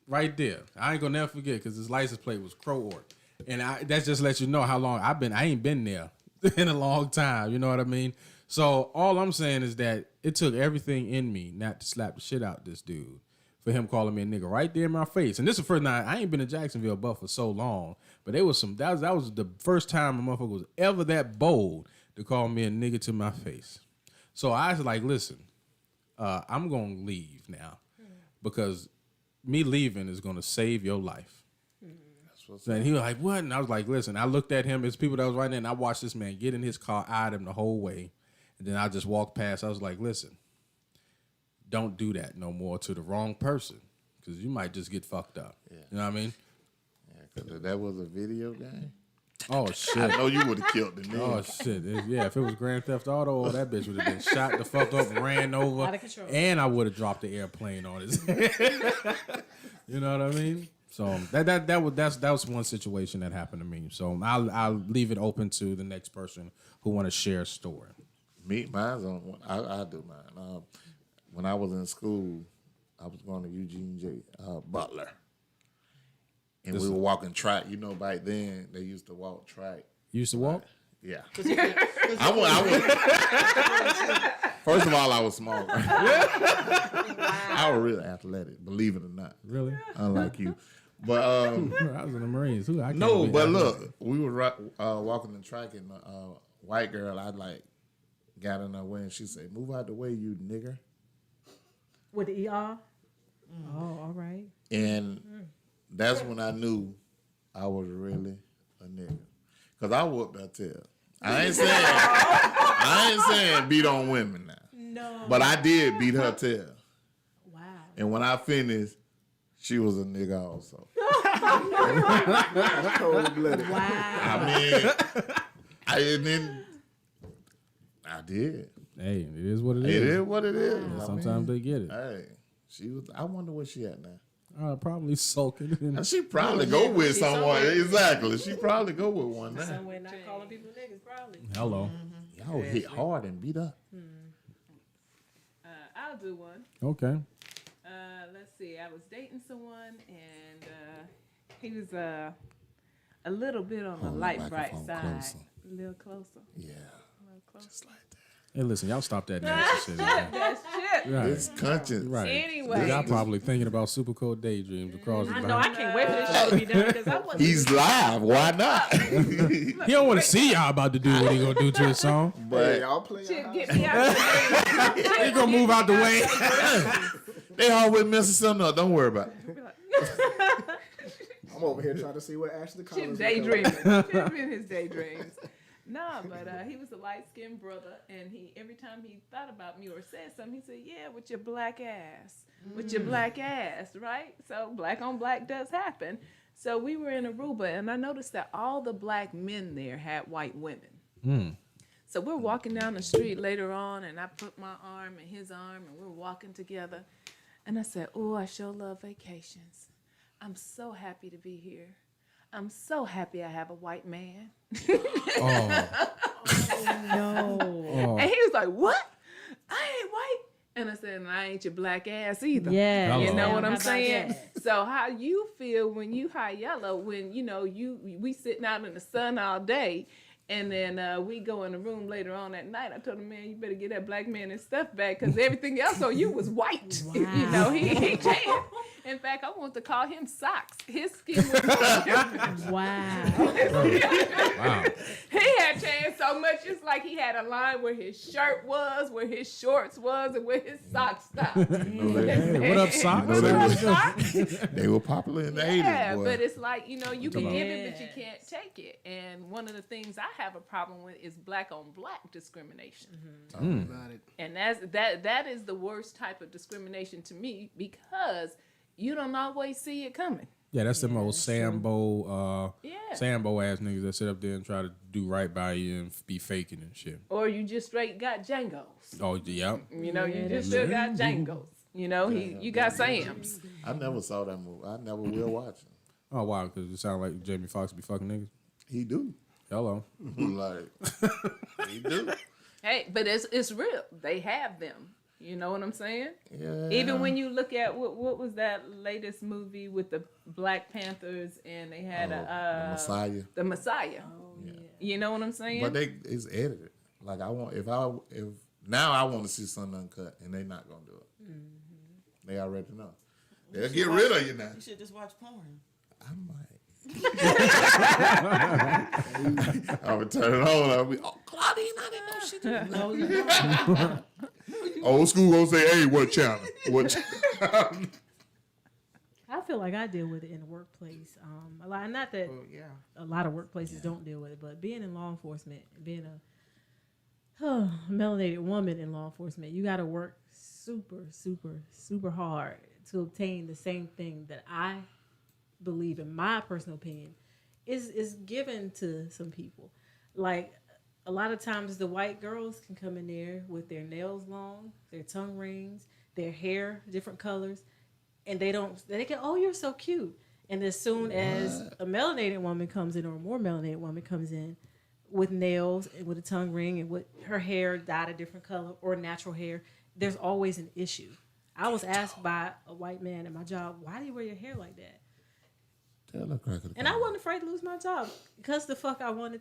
Right there. I ain't gonna never forget because his license plate was Crow Orc. And that just lets you know how long I ain't been there in a long time. You know what I mean? So all I'm saying is that it took everything in me not to slap the shit out this dude for him calling me a nigga right there in my face. And this is the first night. I ain't been to Jacksonville but for so long, but there was that was the first time a motherfucker was ever that bold to call me a nigga to my face. So I was like, listen, I'm gonna leave now because me leaving is gonna save your life. And he was like, what? And I was like, listen, I looked at him, there's people that was right there, and I watched this man get in his car, eyed him the whole way. And then I just walked past. I was like, listen, don't do that no more to the wrong person because you might just get fucked up. Yeah. You know what I mean? Yeah, because that was a video game. Oh, shit. I know you would have killed the nigga. Oh, shit. Yeah, if it was Grand Theft Auto, that bitch would have been shot the fuck up, ran over, Out of control. and I would have dropped the airplane on his head. You know what I mean? So that was one situation that happened to me. So I'll leave it open to the next person who want to share a story. Mine's on. I do mine. When I was in school, I was going to Eugene J. Butler, and we were walking track. You know, back then they used to walk track. You used to walk? Yeah. I First of all, I was small. I was really athletic, believe it or not. Really? Unlike you. But I was in the Marines. no, but look, we were walking the track, and white girl, I got in her way, and she said, "Move out the way, you nigger." With the ER? Oh, all right. And that's when I knew I was really a nigga, cause I whooped her tail. I ain't saying beat on women now. No. But I did beat her tail. Wow. And when I finished, she was a nigga also. Cold-blooded. Wow. I mean, I did. Hey, it is what it is. It is what it is. Yeah, sometimes they get it. Hey, she was. I wonder where she at now. Probably sulking. And she probably go with someone. Exactly. She probably go with one now. Somewhere not calling people niggas, probably. Hello. Y'all hit hard and beat up. I'll do one. Okay. Let's see. I was dating someone, and he was a little bit on the light bright side. Closer. A little closer. Yeah. A little closer. Just like that. Hey, listen, y'all stop that nasty shit. Man. That's shit. Right. It's conscience. Right. Anyway. Y'all probably thinking about Supa Cold Daydreams across the I know. I can't wait for this show to be done because I want He's live. Why not? He don't want to see y'all about to do what he gonna do to his song. But Y'all play Shit, your get house. me out of He gonna move out the way. they always messing something up. Don't worry about it. I'm over here trying to see what Ashley Chip Collins daydreaming. Chip in his daydreams. No, but he was a light-skinned brother, and every time he thought about me or said something, he said, "Yeah, with your black ass, with your black ass, right?" So black on black does happen. So we were in Aruba, and I noticed that all the black men there had white women. So we're walking down the street later on, and I put my arm in his arm, and we're walking together, and I said, "Oh, I sure love vacations. I'm so happy to be here. I'm so happy I have a white man." no. And he was like, "What? I ain't white." And I said, "And I ain't your black ass either." Yeah. You know what How I'm about saying? that? So how you feel when you high yellow, when, we sitting out in the sun all day, and then we go in the room later on at night. I told him, "Man, you better get that black man his stuff back because everything else on you was white." Wow. He can't. In fact, I want to call him Socks. His skin was white. Wow. Wow. He had changed so much. It's like he had a line where his shirt was, where his shorts was, and where his socks stopped. Hey, what up, Socks? You know, What up, Socks? they were popular in the 80s, Yeah, boy. but it's like, you can give it, but you Yes. can't take it. And one of the things I have a problem with is black on black discrimination. About it. And that is the worst type of discrimination to me because you don't always see it coming. Yeah, that's them old Sambo, Yeah. Sambo ass niggas that sit up there and try to do right by you and be faking and shit. Or you just straight got Django's. Oh, yeah. You just still got Django's. You got Sam's. I never saw that movie. I never will watch it. Oh, wow, because it sounds like Jamie Foxx be fucking niggas. He do. Hello. Like, he do. Hey, but it's real. They have them. You know what I'm saying? Yeah. Even when you look at what was that latest movie with the Black Panthers and they had The Messiah. The Messiah. Oh, yeah. You know what I'm saying? But it's edited. Like I want if now I want to see something uncut, and they not gonna do it. They already know. They'll get rid of you now. You should just watch porn. I might. I would turn it on. I'll be, Claudine, I didn't know she did. No, you don't. Old school gonna say, hey, what channel? What channel? I feel like I deal with it in the workplace. A lot, not that a lot of workplaces don't deal with it, but being in law enforcement, being a melanated woman in law enforcement, you got to work super, super, super hard to obtain the same thing that I believe, in my personal opinion, is given to some people. Like a lot of times, the white girls can come in there with their nails long, their tongue rings, their hair different colors. And they can, oh, you're so cute. And as soon as a melanated woman comes in, or a more melanated woman comes in with nails and with a tongue ring and with her hair dyed a different color or natural hair, there's always an issue. I was asked by a white man at my job, why do you wear your hair like that? And I wasn't afraid to lose my job because the fuck I want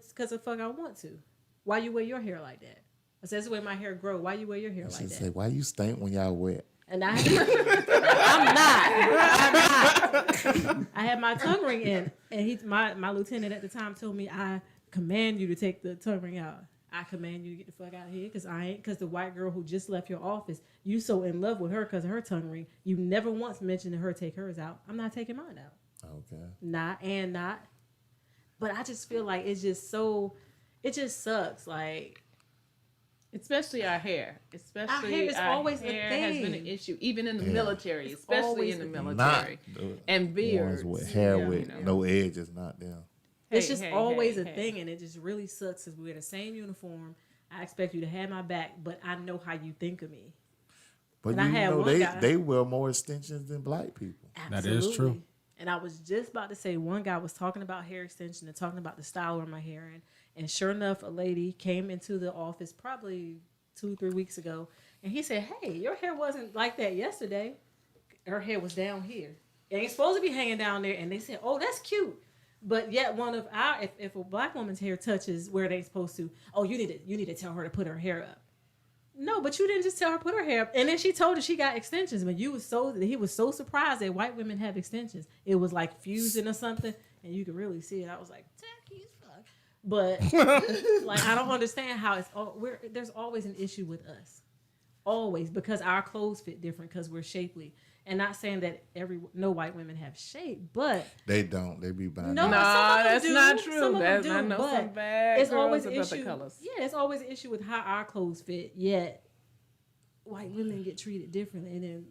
to. Why you wear your hair like that? I said, that's the way my hair grow. Why you wear your hair like that? Say, why you stink when y'all wet? And I'm not. I had my tongue ring in, and my lieutenant at the time told me, I command you to take the tongue ring out. I command you to get the fuck out of here, because the white girl who just left your office, you so in love with her because of her tongue ring, you never once mentioned to her take hers out. I'm not taking mine out. Okay. Not. But I just feel like it just sucks. Like, especially our hair. Especially our always hair a thing. has been an issue, even in the military, especially in the military. Not and beards. Ones with hair with no edges, not them. It's just always a thing, and it just really sucks because we wear the same uniform. I expect you to have my back, but I know how you think of me. But and you know they wear more extensions than black people. Absolutely. That is true. And I was just about to say, one guy was talking about hair extension and talking about the style of my hair. And sure enough, a lady came into the office probably 2-3 weeks ago. And he said, hey, your hair wasn't like that yesterday. Her hair was down here. It ain't supposed to be hanging down there. And they said, oh, that's cute. But yet one of our, if a black woman's hair touches where it ain't supposed to, oh, you need to tell her to put her hair up. No, but you didn't just tell her to put her hair up. And then she told her she got extensions. But he was so surprised that white women have extensions. It was like fusing or something. And you could really see it. I was like, tacky as fuck. But like, I don't understand how there's always an issue with us. Always. Because our clothes fit different because we're shapely. And not saying that no white women have shape, but they don't. They be buying. No, that's not true. Some of them I know some bad it's girls always with other colors. Yeah, it's always an issue with how our clothes fit. Yet white women get treated differently, and then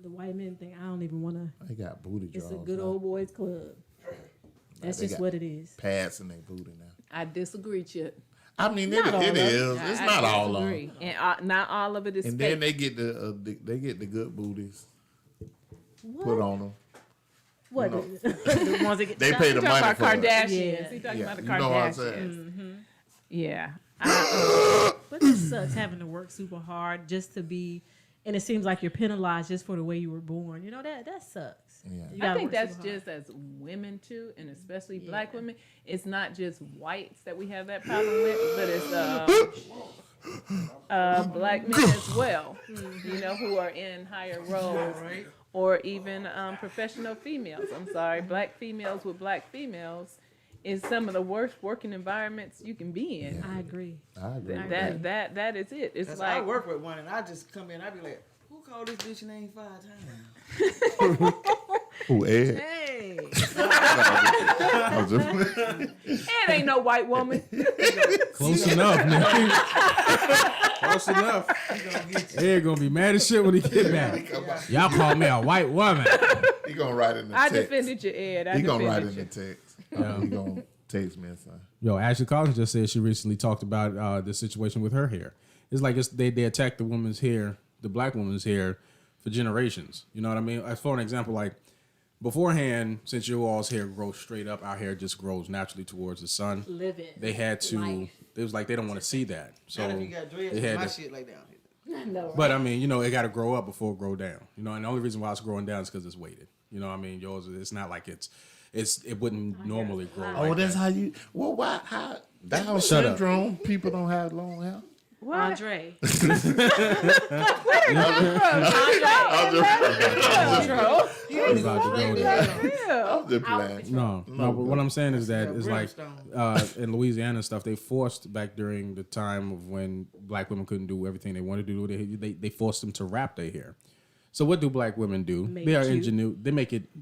the white men think, I don't even want to. They got booty draws. It's a good old boys club. That's just what it is. Pads in their booty now. I disagree, Chip. I mean, it is. It's not all of them, and not all of it is. And fake. then they get the good booties. What? Put on them. What? The ones that get they pay the money about for Kardashians. Yeah. He talking about the You know what I'm Kardashians. saying? Mm-hmm. Yeah. But it sucks having to work super hard just to be, and it seems like you're penalized just for the way you were born. You know, that sucks. Yeah. I think that's just as women too, and especially black women. It's not just whites that we have that problem with, but it's black men as well. You know, who are in higher roles, or even professional females. I'm sorry, black females with black females is some of the worst working environments you can be in. I agree. That is it. It's like I work with one, and I just come in. I be like, who called this bitch name 5 times? Who, Ed? Hey. Ed ain't no white woman. Close enough, man. Close enough. Ed gonna be mad as shit when he get back. Y'all call me a white woman. He gonna write in the I text. defended you, Ed. He gonna write in the text. He gonna text me, son. Yo, Ashley Collins just said she recently talked about the situation with her hair. It's like they attacked the woman's hair, the black woman's hair, for generations. You know what I mean? For an example, like beforehand, since your all's hair grows straight up, our hair just grows naturally towards the sun. Live it. They had to. Life. It was like they don't want to see that. So Not if you got dreads, they had my to, shit like down here. No, But I mean, you know, it got to grow up before it grow down. You know, and the only reason why it's growing down is because it's weighted. You know what I mean? Yours, it's not like it wouldn't normally grow. Oh, like that's that. how you. Well, why? How? Down Shut up. syndrome. People don't have long hair. What? Andre. I was about to go there. I'm just playing. No, but what I'm saying is that it's like in Louisiana and stuff, they forced back during the time of when black women couldn't do everything they wanted to do. They forced them to wrap their hair. So what do black women do? They are ingenuity. They make it.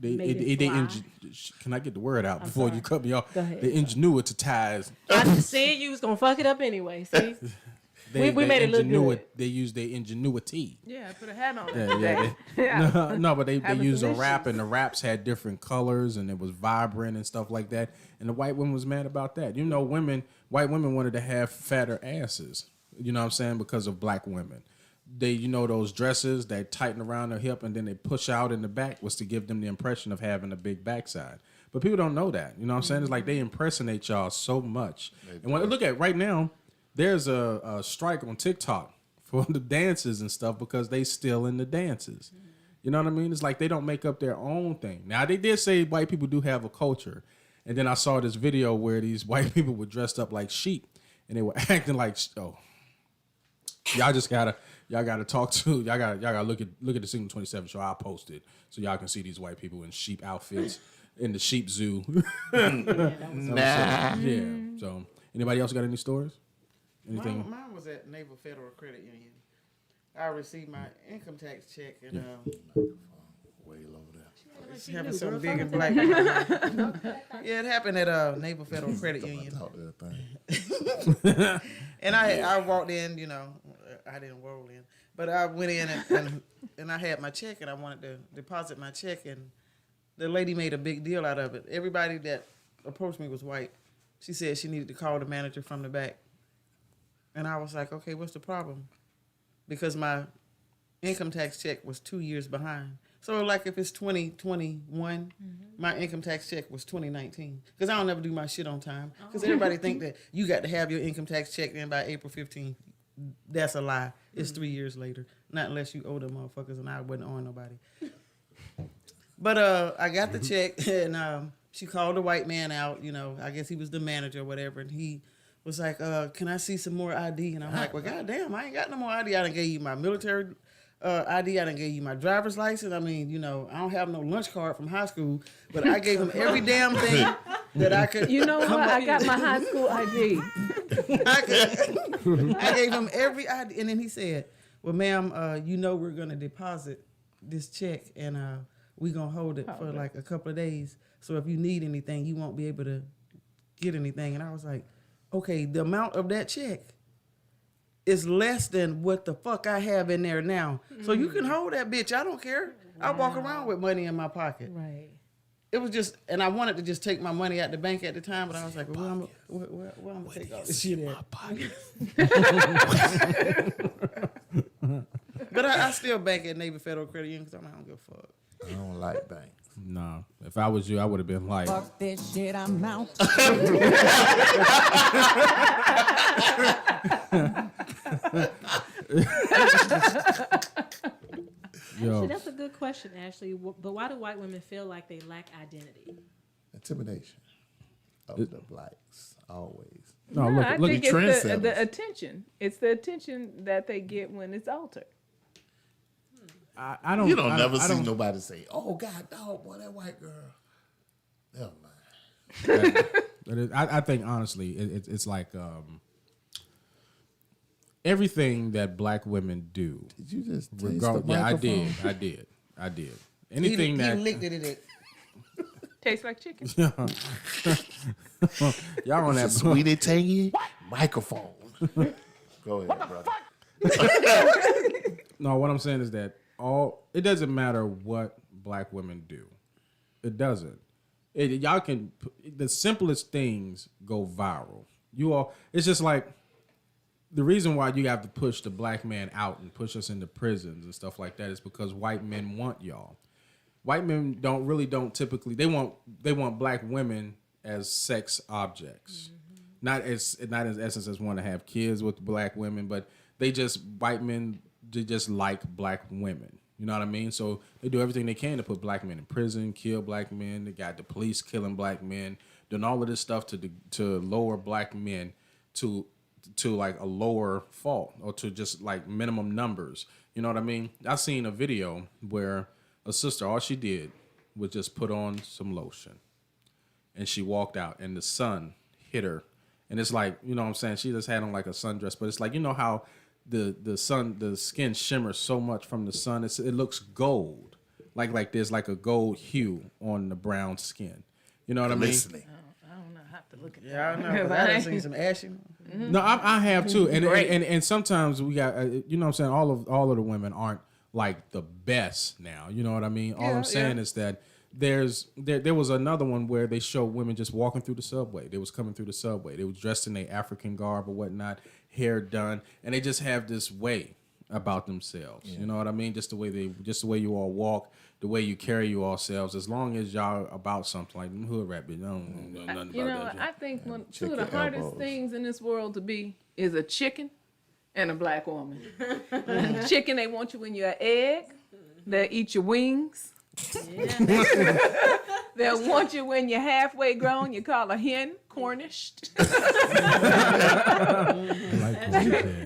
Can I get the word out before you cut me off? Go ahead. They ingenuitize. I said you was gonna fuck it up anyway. See, we made it look good. They use their ingenuity. Yeah, put a hat on Yeah, it. no, but they Having use a some wrap, issues. and the wraps had different colors, and it was vibrant and stuff like that. And the white women was mad about that. You know, white women wanted to have fatter asses. You know what I'm saying? Because of black women. Those dresses that tighten around their hip and then they push out in the back was to give them the impression of having a big backside. But people don't know that. You know what I'm saying? It's like they impersonate y'all so much. And when I look at right now, there's a strike on TikTok for the dances and stuff because they still in the dances. You know what I mean? It's like they don't make up their own thing. Now, they did say white people do have a culture. And then I saw this video where these white people were dressed up like sheep and they were acting like, y'all gotta talk to, y'all gotta look at the Signal 27 show. I'll post it so y'all can see these white people in sheep outfits in the sheep zoo. Yeah. So anybody else got any stories? Anything? Mine was at Naval Federal Credit Union. I received my income tax check and Way low there. it's having some big and black. Yeah, it happened at Naval Federal Credit Union. And I walked in, I didn't roll in, but I went in and I had my check and I wanted to deposit my check and the lady made a big deal out of it. Everybody that approached me was white. She said she needed to call the manager from the back. And I was like, okay, what's the problem? Because my income tax check was 2 years behind. So like if it's 2021, my income tax check was 2019. Because I don't ever do my shit on time. Because everybody think that you got to have your income tax check in by April 15th. That's a lie. It's 3 years later. Not unless you owe them motherfuckers, and I wasn't owing nobody. But I got the check, and she called the white man out. I guess he was the manager or whatever, and he was like, can I see some more ID? And I'm like, well, goddamn, I ain't got no more ID. I done gave you my military ID. I done gave you my driver's license. I mean, I don't have no lunch card from high school, but I gave him every damn thing that I could. You know what? I got my high school ID. I gave him every ID. And then he said, well, ma'am, we're going to deposit this check, and we're going to hold it for like a couple of days. So if you need anything, you won't be able to get anything. And I was like, okay, the amount of that check is less than what the fuck I have in there now. So you can hold that bitch. I don't care. I walk around with money in my pocket. Right. It was just, and I wanted to just take my money out the bank at the time, but I was like, well, where I'm gonna take all this shit at? But I still bank at Navy Federal Credit Union because I don't give a fuck. I don't like banks. No. If I was you, I would have been like, fuck this shit, I'm out. Actually, that's a good question, Ashley. But why do white women feel like they lack identity? Intimidation of the blacks, always. no, I look think at it's trendsetters. the attention. It's the attention that they get when it's altered. I don't. You don't I never I see don't- nobody say, "Oh God, dog, boy, that white girl." Never mind. I think honestly, it's like everything that black women do. Did you just taste Regard, the yeah, microphone? I did. Anything he that licked it. Tastes like chicken. y'all on that Sweetie tangy microphone. Go ahead, brother. No, what I'm saying is that it doesn't matter what black women do. It doesn't. Y'all can, the simplest things go viral. It's just like the reason why you have to push the black man out and push us into prisons and stuff like that is because white men want y'all. White men don't typically, they want black women as sex objects. Not as essence as want to have kids with black women, but white men just like black women. You know what I mean? So they do everything they can to put black men in prison, kill black men. They got the police killing black men, doing all of this stuff to lower black men to to like a lower fault or to just like minimum numbers. You know what I mean? I seen a video where a sister, all she did was just put on some lotion and she walked out and the sun hit her. And it's like, you know what I'm saying? She just had on like a sundress, but it's like, you know how the skin shimmers so much from the sun. It looks gold. Like there's like a gold hue on the brown skin. You know what I mean? I don't know. I have to look at that. Yeah, I know. 'Cause I done seen some ashy. No, I have too, and sometimes we got, you know what I'm saying, all of the women aren't like the best now. You know what I mean? All I'm saying is that there was another one where they showed women just walking through the subway. They was coming through the subway. They was dressed in their African garb or whatnot, hair done, and they just have this way about themselves. You know what I mean? Just the way you all walk, the way you carry you all selves. As long as y'all about something like them hood rap, I don't know nothing You know, about that. I think two of Check the your hardest elbows. things in this world to be is a chicken and a black woman. Chicken, they want you when you're an egg. They'll eat your wings. They'll want you when you're halfway grown. You call a hen Cornished.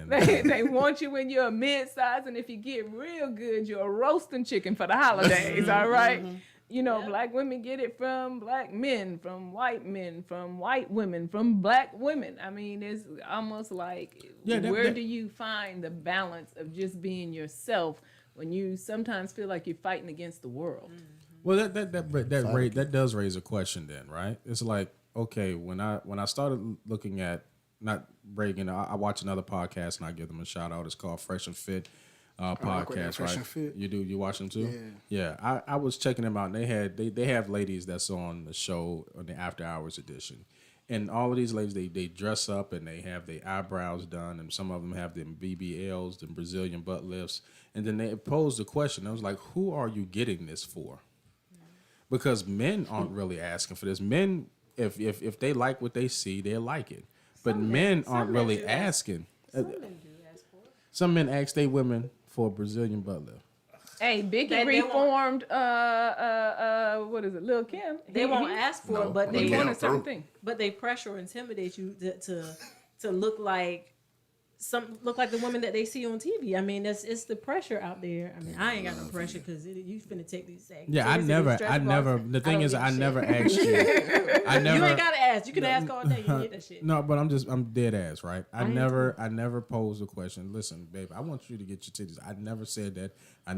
They want you when you're a mid-size, and if you get real good, you're a roasting chicken for the holidays. All right. You know, black women get it from black men, from white women, from black women. I mean, it's almost like, where do you find the balance of just being yourself when you sometimes feel like you're fighting against the world? Well, that does raise a question then, right? It's like, okay, when I started looking at, not breaking, I watch another podcast and I give them a shout out. It's called Fresh and Fit podcast, Fresh right? and Fit. You watch them too? Yeah. I was checking them out, and they have ladies that's on the show on the After Hours edition, and all of these ladies they dress up and they have their eyebrows done, and some of them have them BBLs, them Brazilian butt lifts, and then they posed the question. I was like, who are you getting this for? Because men aren't really asking for this. Men, if they like what they see, they'll like it. But men aren't really asking. Some men do ask for it. Some men ask their women for a Brazilian butt lift. Hey, Biggie reformed, what is it, Lil' Kim? They won't ask for it, but He they wanted something. But they pressure or intimidate you to look like the women that they see on TV. I mean, it's the pressure out there. I mean, I ain't got no pressure because you finna take these things. Yeah, I never. The thing is, I never asked you. I never. You ain't gotta ask. You can ask all day. You get that shit. No, but I'm dead ass, right? I never posed a question. Listen, babe, I want you to get your titties. I never said that.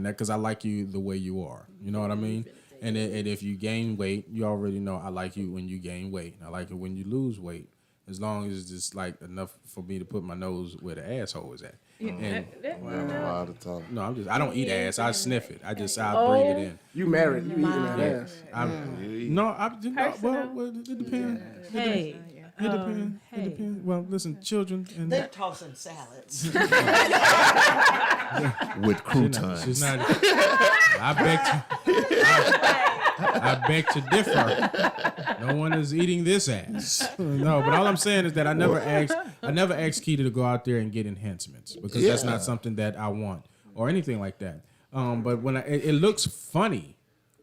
Because I like you the way you are. You know what I mean? And if you gain weight, you already know I like you when you gain weight. I like it when you lose weight. As long as it's just like enough for me to put my nose where the asshole is at. And no, I don't eat ass. I sniff it. I breathe it in. You married? You eating that ass? Well, it depends. Hey. It depends. It depends. Well, listen, children and They're tossing salads. With croutons. She's not. I beg to differ. No one is eating this ass. No, but all I'm saying is that I never asked Keita to go out there and get enhancements because that's not something that I want or anything like that. But when it looks funny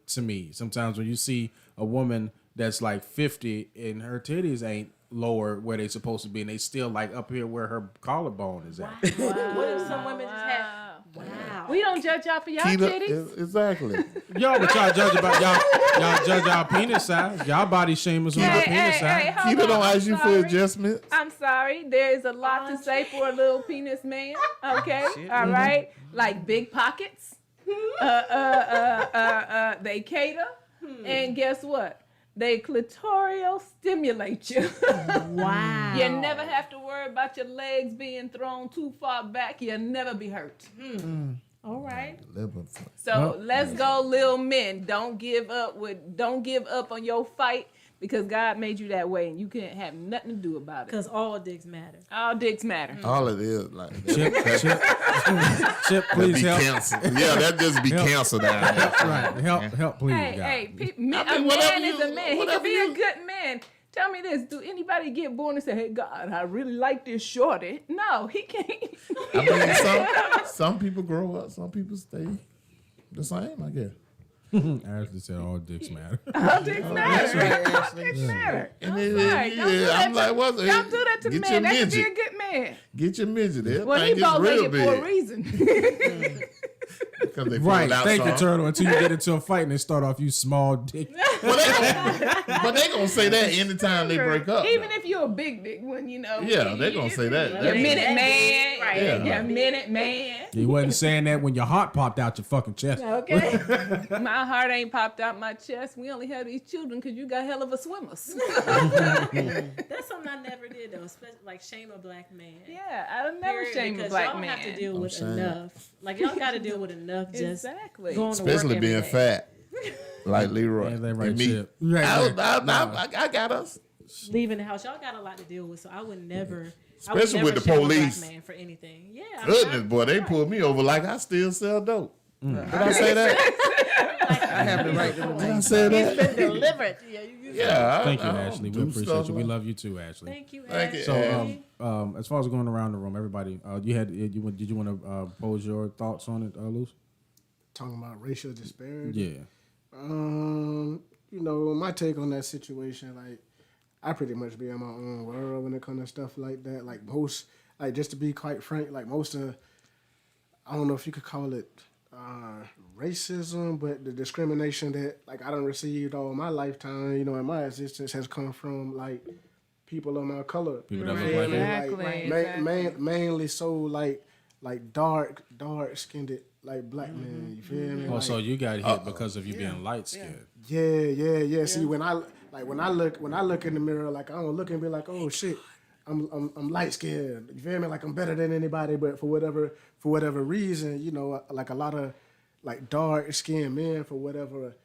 to me sometimes when you see a woman that's like 50 and her titties ain't lower where they supposed to be and they still like up here where her collarbone is at. Wow. What if some women just have? Wow. We don't judge y'all for y'all titties. Exactly. Y'all, but y'all judge about y'all judge our penis size. Y'all body shame us on our penis size. Keita don't ask you for adjustments. I'm sorry. There is a lot to say for a little penis man. Okay. All right. Like big pockets. They cater. And guess what? They clitoral stimulate you. Wow. You never have to worry about your legs being thrown too far back. You'll never be hurt. All right. So let's go, little men. Don't give up on your fight because God made you that way and you can't have nothing to do about it. Because all dicks matter. All dicks matter. All it is, like Chip, please help. Canceled. Yeah, that just be canceled down there. Right. Help, please. Hey, a man is a man. He can be a good man. Tell me this: do anybody get born and say, "Hey, God, I really like this shorty"? No, he can't. I mean, some people grow up, some people stay the same, I guess. Ashley said all dicks matter. All dicks matter. Right. All dicks matter. I'm like, don't do that to the man. That could be a good man. saying. Get your midget. They'll Well, he think it's real bow-legged for a big. reason. Because they Right, pulled out thank you, some. Turtle. Until you get into a fight and they start off, you small dick. But they gonna say that anytime they break up. Even if you're a big one, you know. Yeah, they gonna say that. You're a minute man. Right. Yeah. You're a minute man. You wasn't saying that when your heart popped out your fucking chest. Okay. My heart ain't popped out my chest. We only have these children because you got hell of a swimmers. That's something I never did though, especially like shame a black man. Yeah, I'll never Period, shame a because black y'all man. have to deal with saying. enough. Like y'all got to deal with enough. Just Exactly. going to Especially work being every day. fat. Like Leroy. Yeah, they right and me. shit. Right, I got us. Leaving the house, y'all got a lot to deal with. So I would never. Especially I would with never the shame a black police. man for anything. Yeah. I'm Goodness, not- boy, they pulled me over like I still sell dope. Did I say that? I have the right to Did I remain. say that? delivered. Yeah. Yeah. Thank you, I Ashley. We do appreciate stuff you. We like- love you too, Ashley. Thank you. Thank you, Ashley. So, as far as going around the room, everybody, did you want to pose your thoughts on it, Luz? Talking about racial disparity. Yeah. You know, my take on that situation, like, I pretty much be in my own world when it comes to stuff like that. Like most, like just to be quite frank, like most of, I don't know if you could call it racism, but the discrimination that like I done received all my lifetime, you know, in my existence has come from like people of my color. People that look Yeah, like you. Exactly. Like, mainly so like dark skinned like black men. You feel me? Oh, Like, so you got hit because of you being light skinned. yeah. See, when I look in the mirror, like I don't look and be like, oh shit, I'm light skinned. You feel me? Like I'm better than anybody, but for whatever reason, you know, like a lot of like dark skinned men for whatever.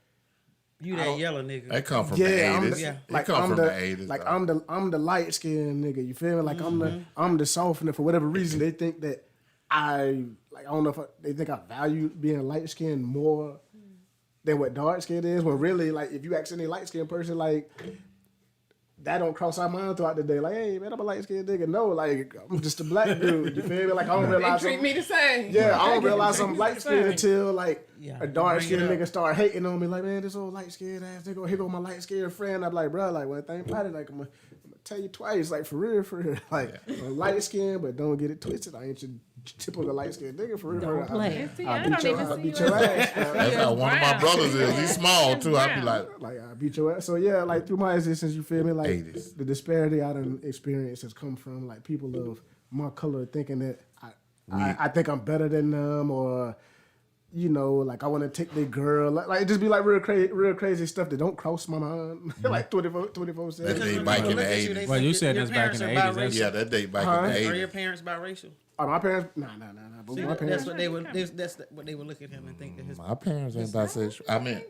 You that yellow nigga. That come from Yeah, the I'm 80s. the, It like come I'm from the the 80s. like though. I'm the light skinned nigga. You feel me? Like I'm the soft, and for whatever reason they think that I don't know if they think I value being light skinned more than what dark skinned is. When really, like if you ask any light skinned person, like that don't cross our mind throughout the day. Like, hey man, I'm a light skinned nigga. No, like I'm just a black dude. You feel me? Like I don't They realize. treat me the same. Yeah, I don't realize I'm light skinned Same. until like Yeah, a dark bring it skinned up. nigga start hating on me. Like, man, this old light skinned ass nigga, here go my light skinned friend. I'm like, bro, like one thing about it, like I'm gonna tell you twice, like for real. Like I'm light skinned, but don't get it twisted. I ain't your typical light skinned nigga for real. Don't play. See, I'll I beat don't your, even I'll see beat you your as ass. that. That's how one of my Brown. brothers is. He's small too. I'd be like, Like I beat your ass. So yeah, like through my existence, you feel me? Like 80s. the disparity I done experienced has come from like people of my color thinking that I think I'm better than them, or you know, like I want to take their girl. Like it just be like real crazy stuff that don't cross my mind. Like 24/7. That day back in the 80s. Well, you said that's back in the 80s. That's- Yeah, that day back in the Are your 80s. parents biracial? Are my parents? Nah. But See, my parents. that's what they would. That's what they would look at him and think that his My parents ain't bisexual. I mean,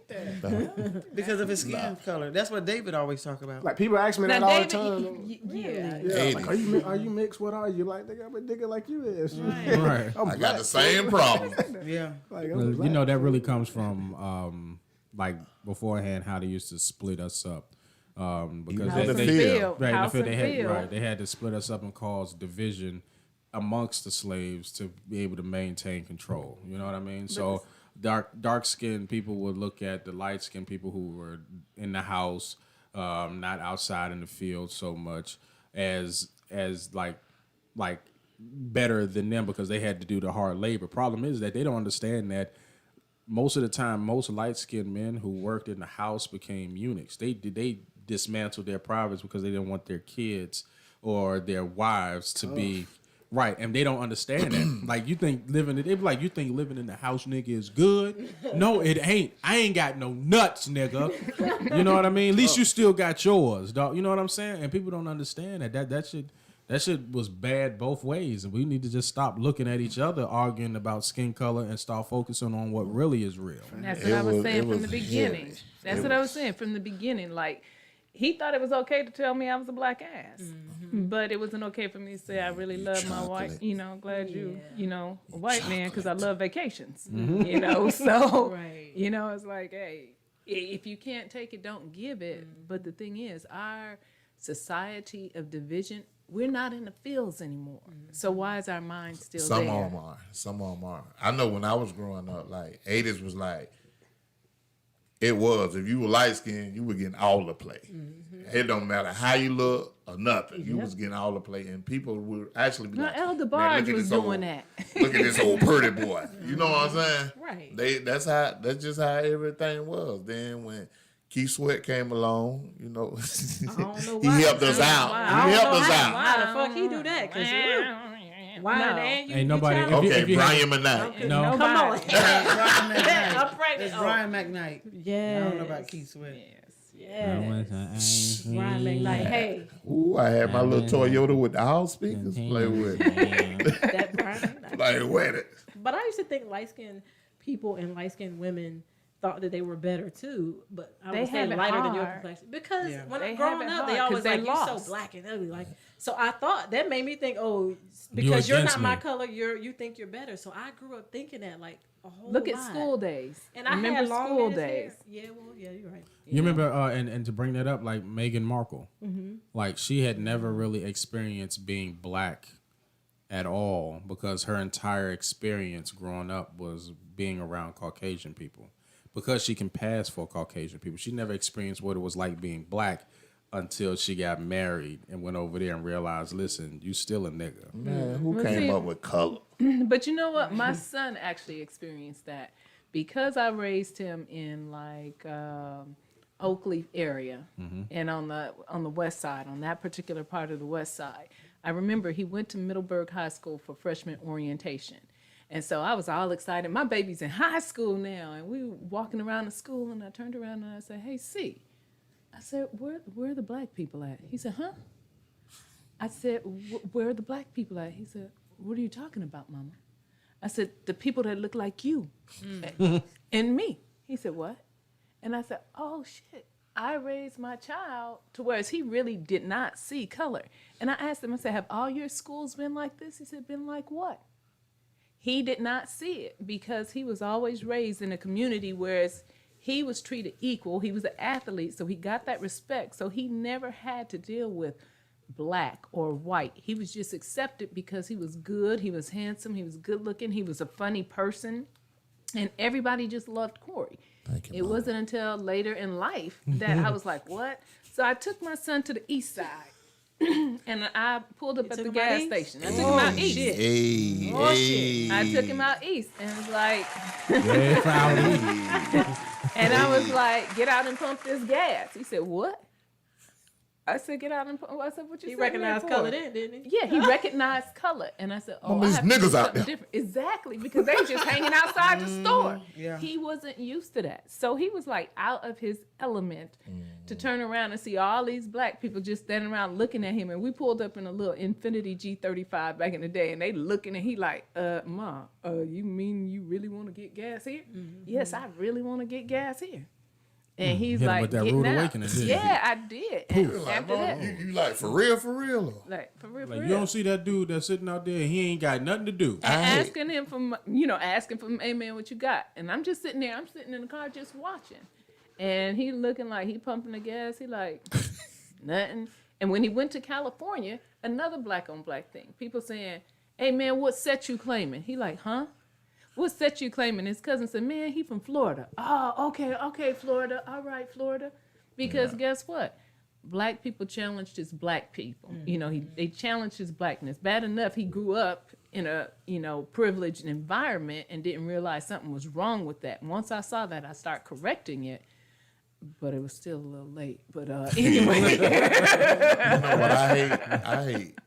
because of his skin color. That's what David always talk about. Like people ask me that Now, all David, the time. yeah. Yeah, like 80s. are you mixed? What are you? Like nigga, I'm a nigga like you is. Right. I'm I got black. the same problem. Yeah. Like, I'm Well, you black. know that really comes from like beforehand how they used to split us up because House they, and they, field. right, in the House field, and they had field. right they had to split us up and cause division amongst the slaves to be able to maintain control. You know what I mean? So dark skinned people would look at the light skinned people who were in the house, not outside in the field so much as like better than them because they had to do the hard labor. Problem is that they don't understand that most of the time, most light-skinned men who worked in the house became eunuchs. They dismantled their privates because they didn't want their kids or their wives to be right, and they don't understand that. Like you think living in the house, nigga, is good. No, it ain't. I ain't got no nuts, nigga. You know what I mean? At least you still got yours, dog. You know what I'm saying? And people don't understand that shit was bad both ways, and we need to just stop looking at each other arguing about skin color and start focusing on what really is real. That's what I was saying from the was beginning. hellish. That's what I was saying from the beginning. Like, he thought it was okay to tell me I was a black ass, but it wasn't okay for me to say I really love my white. Chocolate. You know, glad you a white man because I love vacations. You know, so Right. you know, it's like, hey, if you can't take it, don't give it. But the thing is, our society of division, we're not in the fields anymore. So why is our mind still Some there? of them are. Some of them are. I know when I was growing up, like 80s was like, It was. If you were light skinned, you were getting all the play. It don't matter how you look or nothing. You was getting all the play, and people would actually be like, Elder "Man, Barge look at was this doing old, that. Look at this old pretty boy." You know what I'm saying? Right. That's just how everything was. Then when Keith Sweat came along, you know, he helped us out. He helped us out. Why the fuck he do that? Because why Ain't nobody. Okay, if you Brian McKnight. No. Come on. I'm pregnant. It's Brian McKnight. Yeah. I don't know about Keith Sweat. Yes. Brian McKnight. Hey. Ooh, I had my little Toyota with the house speakers play with it. That Brian McKnight. Like, with it. But I used to think light-skinned people and light-skinned women thought that they were better too, but I would say lighter than your complexion. Because when I growing up, they always like, you're so black and ugly. Like, so I thought that made me think, oh, because you're not my color, you think you're better. So I grew up thinking that like a whole Look lot. at School Days. And I remember had long School ass Days. hair. Yeah, well, yeah, you're right. You remember, and to bring that up, like Meghan Markle, like she had never really experienced being black at all because her entire experience growing up was being around Caucasian people. Because she can pass for Caucasian people, she never experienced what it was like being black until she got married and went over there and realized, listen, you still a nigga. Man, who came up with color? But you know what? My son actually experienced that because I raised him in like Oakleaf area and on the west side, on that particular part of the west side. I remember he went to Middleburg High School for freshman orientation. And so I was all excited. My baby's in high school now. And we were walking around the school, and I turned around and I said, hey, C. I said, where are the black people at? He said, huh? I said, where are the black people at? He said, what are you talking about, Mama? I said, the people that look like you and me. He said, what? And I said, oh, shit. I raised my child to whereas he really did not see color. And I asked him, I said, have all your schools been like this? He said, been like what? He did not see it because he was always raised in a community whereas he was treated equal. He was an athlete, so he got that respect. So he never had to deal with black or white. He was just accepted because he was good, he was handsome, he was good looking, he was a funny person, and everybody just loved Corey. It wasn't until later in life that I was like, what? So I took my son to the east side. And I pulled up at the gas station. I took him out east. I took him out east and was like, and I was like, get out and pump this gas. He said, what? I said, get out and pump. I said, what you said? He recognized color then, didn't he? Yeah, he recognized color. And I said, oh, these I have to do niggas out something there. different. Exactly, because they were just hanging outside the store. Yeah. He wasn't used to that. So he was like out of his element to turn around and see all these black people just standing around looking at him. And we pulled up in a little Infiniti G35 back in the day, and they looking, and he like, Ma, you mean you really want to get gas here? Yes, I really want to get gas here. And he's hit him like, with that getting rude out. awakening, didn't you? Yeah, I did. And Like, after Mom, that, you like for real? Or? like for real, Like for you real. don't see that dude that's sitting out there, he ain't got nothing to do. And asking him from, asking from, hey man, what you got? And I'm just sitting there, I'm sitting in the car just watching. And he looking like he pumping the gas. He like, nothing. And when he went to California, another black on black thing. People saying, hey man, what set you claiming? He like, huh? What set you claiming? His cousin said, man, he from Florida. Oh, okay, Florida. All right, Florida. Because guess what? Black people challenged his black people. They challenged his blackness. Bad enough he grew up in a, privileged environment and didn't realize something was wrong with that. Once I saw that, I started correcting it. But it was still a little late. But anyway. You know what I hate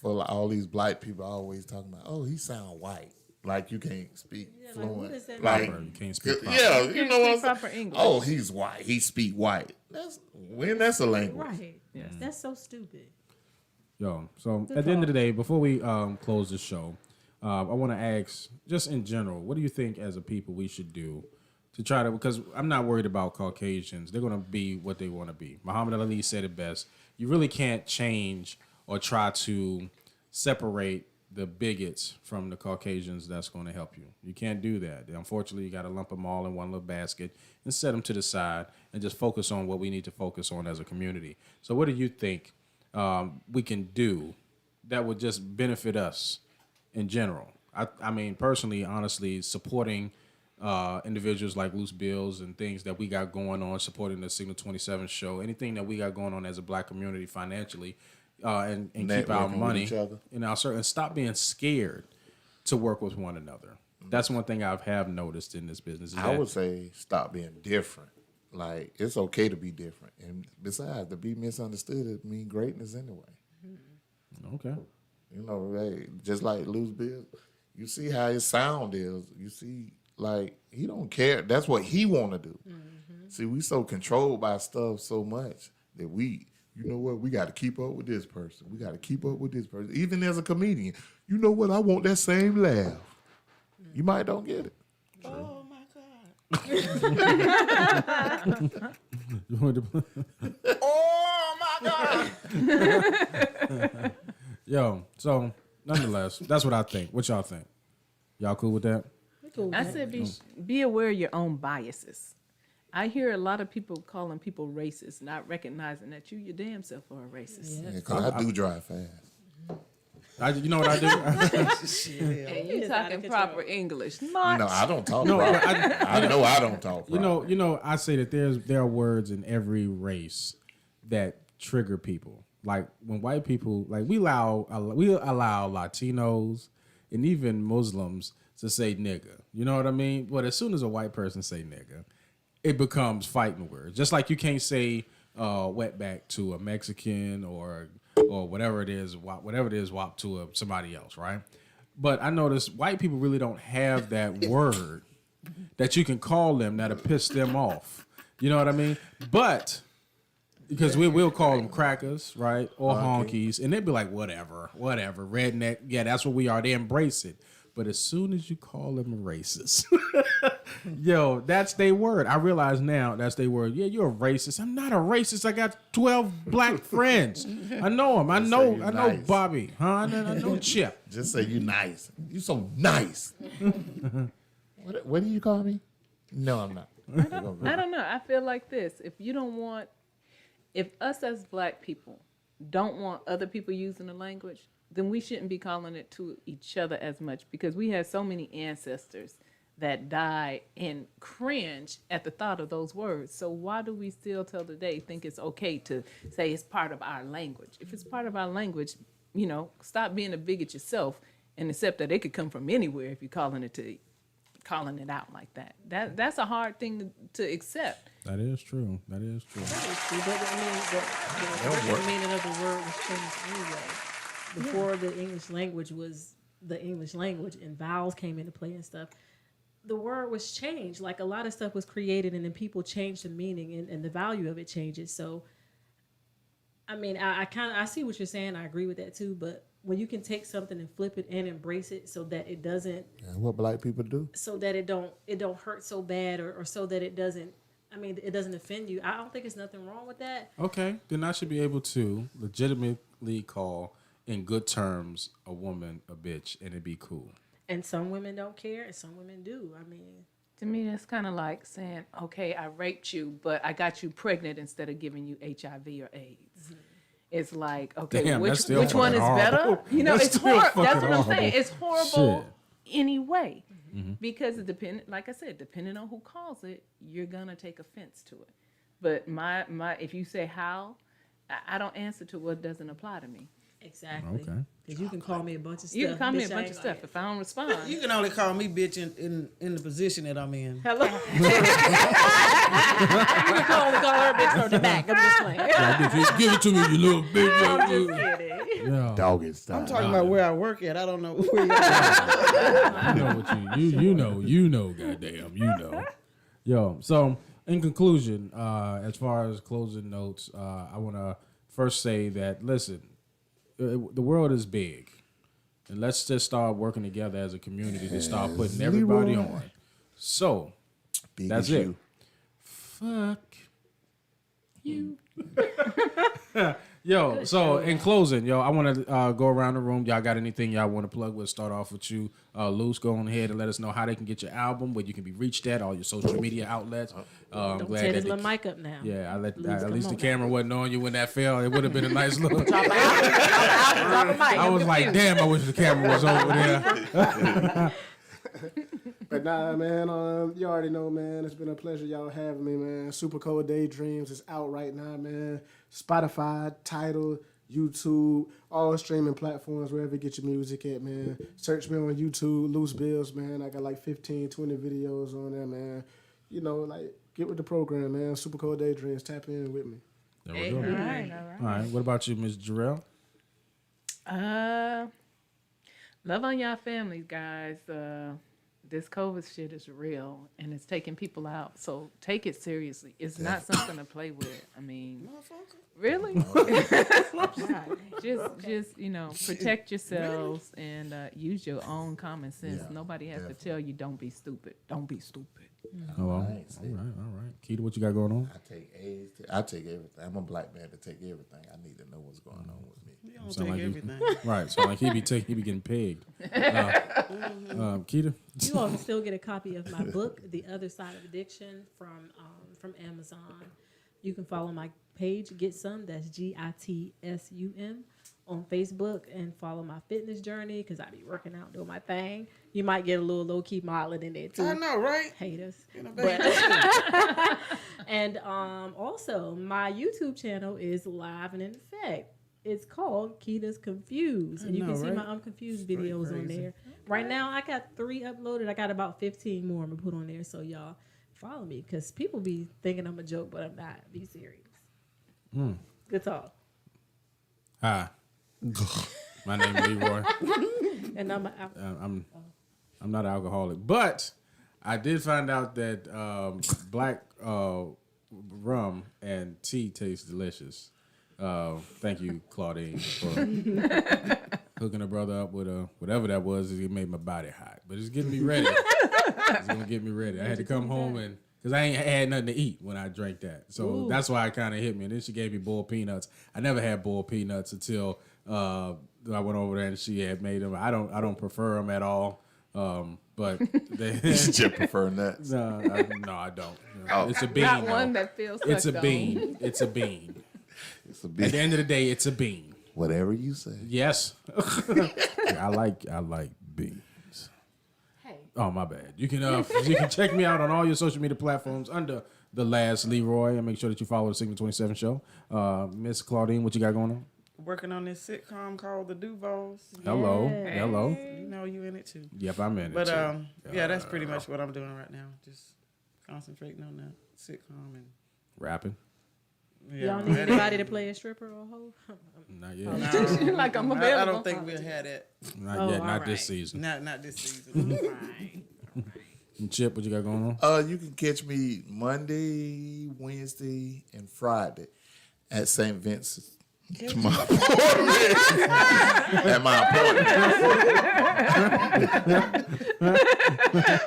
for all these black people always talking about, oh, he sound white. Like you can't speak fluent. Like you can't speak proper. Yeah, you know what I'm proper saying? English. Oh, he's white. He speak white. That's a language. Right. Yes. That's so stupid. Yo, so at the end of the day, before we close the show, I want to ask, just in general, what do you think as a people we should do to try to, because I'm not worried about Caucasians. They're going to be what they want to be. Muhammad Ali said it best. You really can't change or try to separate the bigots from the Caucasians that's going to help you. You can't do that. Unfortunately, you got to lump them all in one little basket and set them to the side and just focus on what we need to focus on as a community. So what do you think we can do that would just benefit us in general? I mean, personally, honestly, supporting individuals like Loose Bills and things that we got going on, supporting the Signal 27 show, anything that we got going on as a black community financially, and keep our money in our circle, and stop being scared to work with one another. That's one thing I have noticed in this business. I would say stop being different. Like, it's okay to be different. And besides, to be misunderstood, it means greatness anyway. Okay. You know, hey, just like Loose Bills, you see how his sound is. You see, like, he don't care. That's what he want to do. See, we so controlled by stuff so much that you know what, we got to keep up with this person. We got to keep up with this person. Even as a comedian, you know what, I want that same laugh. You might don't get it. Oh my God. Oh my God. Yo, so nonetheless, that's what I think. What y'all think? Y'all cool with that? I said be aware of your own biases. I hear a lot of people calling people racist, not recognizing that you your damn self are a racist. Yeah, because I do drive fast. You know what I do? And you talking proper English. Not. No, I don't talk proper. I know I don't talk proper. You know, I say that there are words in every race that trigger people. Like when white people, like we allow Latinos and even Muslims to say nigga. You know what I mean? But as soon as a white person say nigga, it becomes fighting words. Just like you can't say wetback to a Mexican or whatever it is wop to somebody else, right? But I notice white people really don't have that word that you can call them that'll piss them off. You know what I mean? But because we'll call them crackers, right? Or honkies, and they'd be like, whatever, redneck. Yeah, that's what we are. They embrace it. But as soon as you call them a racist, yo, that's their word. I realize now that's their word. Yeah, you're a racist. I'm not a racist. I got 12 black friends. I know them. I know nice. Bobby. Huh? I know Chip. Just say you nice. You so nice. What do you call me? No, I'm not. I don't know. I feel like this. If us as black people don't want other people using the language, then we shouldn't be calling it to each other as much, because we had so many ancestors that died and cringe at the thought of those words. So why do we still till today think it's okay to say it's part of our language? If it's part of our language, you know, stop being a bigot yourself and accept that it could come from anywhere if you're calling it out like that. That's a hard thing to accept. That is true. That is true. But I mean, the meaning of the word was changed anyway. Before the English language was the English language and vowels came into play and stuff, the word was changed. Like a lot of stuff was created and then people changed the meaning and the value of it changes. So, I mean, I see what you're saying. I agree with that too. But when you can take something and flip it and embrace it so that it doesn't. Yeah, what black people do. So that it don't hurt so bad or so that it doesn't. I mean, it doesn't offend you. I don't think there's nothing wrong with that. Okay, then I should be able to legitimately call in good terms a woman a bitch and it'd be cool. And some women don't care and some women do. I mean, to me, that's kind of like saying, okay, I raped you, but I got you pregnant instead of giving you HIV or AIDS. Mm-hmm. It's like, okay, damn, which one is better? You know, it's horrible. That's what I'm saying. It's horrible anyway. Mm-hmm. Because like I said, depending on who calls it, you're gonna take offense to it. But my if you say how, I don't answer to what doesn't apply to me. Exactly. Okay. Because you can call me a bunch of stuff. You can call me a bunch of stuff if I don't respond. You can only call me bitch in the position that I'm in. Hello. You can only call her bitch from the back. I'm just playing. Give it to me, you little bitch. I'm just kidding. Yeah. Doggy style. I'm talking about where I work at. I don't know where you are. I know what you know, goddamn, you know. Yo, so in conclusion, as far as closing notes, I want to first say that, listen, the world is big, and let's just start working together as a community to start putting everybody on. So big that's it. Fuck you. Yo, so in closing, I want to go around the room. Y'all got anything y'all want to plug? We'll start off with you, Luce. Go on ahead and let us know how they can get your album, where you can be reached at, all your social media outlets. Don't tear his little mic up now. Yeah, at least the camera wasn't on you when that fell. It would have been a nice look. I was like, damn, I wish the camera was over there. But nah, man, you already know, man. It's been a pleasure y'all having me, man. Supa Cold Daydreams is out right now, man. Spotify, Tidal, YouTube, all streaming platforms, wherever you get your music at, man. Search me on YouTube, Loose Bills, man. I got like 15, 20 videos on there, man. You know, like, get with the program, man. Supa Cold Daydreams, tap in with me. There we go. All right. All right. What about you, Ms. Jarrell? Love on y'all families, guys. This COVID shit is real and it's taking people out. So take it seriously. It's not something to play with. I mean, really? just protect yourselves and use your own common sense. Yeah, Nobody has to tell you don't be stupid. Don't be stupid. Oh, all right. Keita, what you got going on? I take everything. I'm a black man to take everything. I need to know what's going on with me. You don't Sound take like everything. Right. So like he be getting pegged. Keita? You all can still get a copy of my book, The Other Side of Addiction, from Amazon. You can follow my page, Get Some, that's GITSUM, on Facebook, and follow my fitness journey because I be working out, doing my thing. You might get a little low-key modeling in there, too. I know, right? Haters. But, and also, my YouTube channel is live and in effect. It's called Keita's Confused. And you can see my I'm Confused videos on there. Right now, I got 3 uploaded. I got about 15 more I'm going to put on there. So, y'all, follow me because people be thinking I'm a joke, but I'm not. Be serious. Good talk. Hi. My name is Leroy. And I'm I'm not an alcoholic, but I did find out that black rum and tea taste delicious. Thank you, Claudine, for hooking a brother up with whatever that was. It made my body hot, but it's getting me ready. It's gonna get me ready. I had to come home and because I ain't had nothing to eat when I drank that, so that's why it kind of hit me. And then she gave me boiled peanuts. I never had boiled peanuts until I went over there and she had made them. I don't prefer them at all. But they Just prefer nuts. No, I don't. Oh. It's a bean. Not though. one that feels It's a sucked bean. It's a bean. It's a At big, the end of the day, it's a bean. whatever you say. Yes. I like beans. Hey. Oh, my bad. You can check me out on all your social media platforms under The Last Leroy, and make sure that you follow the Signal 27 show. Miss Claudine, what you got going on? working on this sitcom called The Duvals. Hello. Yeah. Hello. You know you in it too. Yep, I'm in it. But too. yeah, that's pretty much what I'm doing right now. Just concentrating on that sitcom and Rapping. Y'all need anybody to play a stripper or a hoe? Not yet. No, Like I'm I available. don't think we'll have that. Not yet. all Not this right. season. Not this season. Right. And Chip, what you got going on? You can catch me Monday, Wednesday, and Friday at St. Vincent's. To my appointment. At my appointment.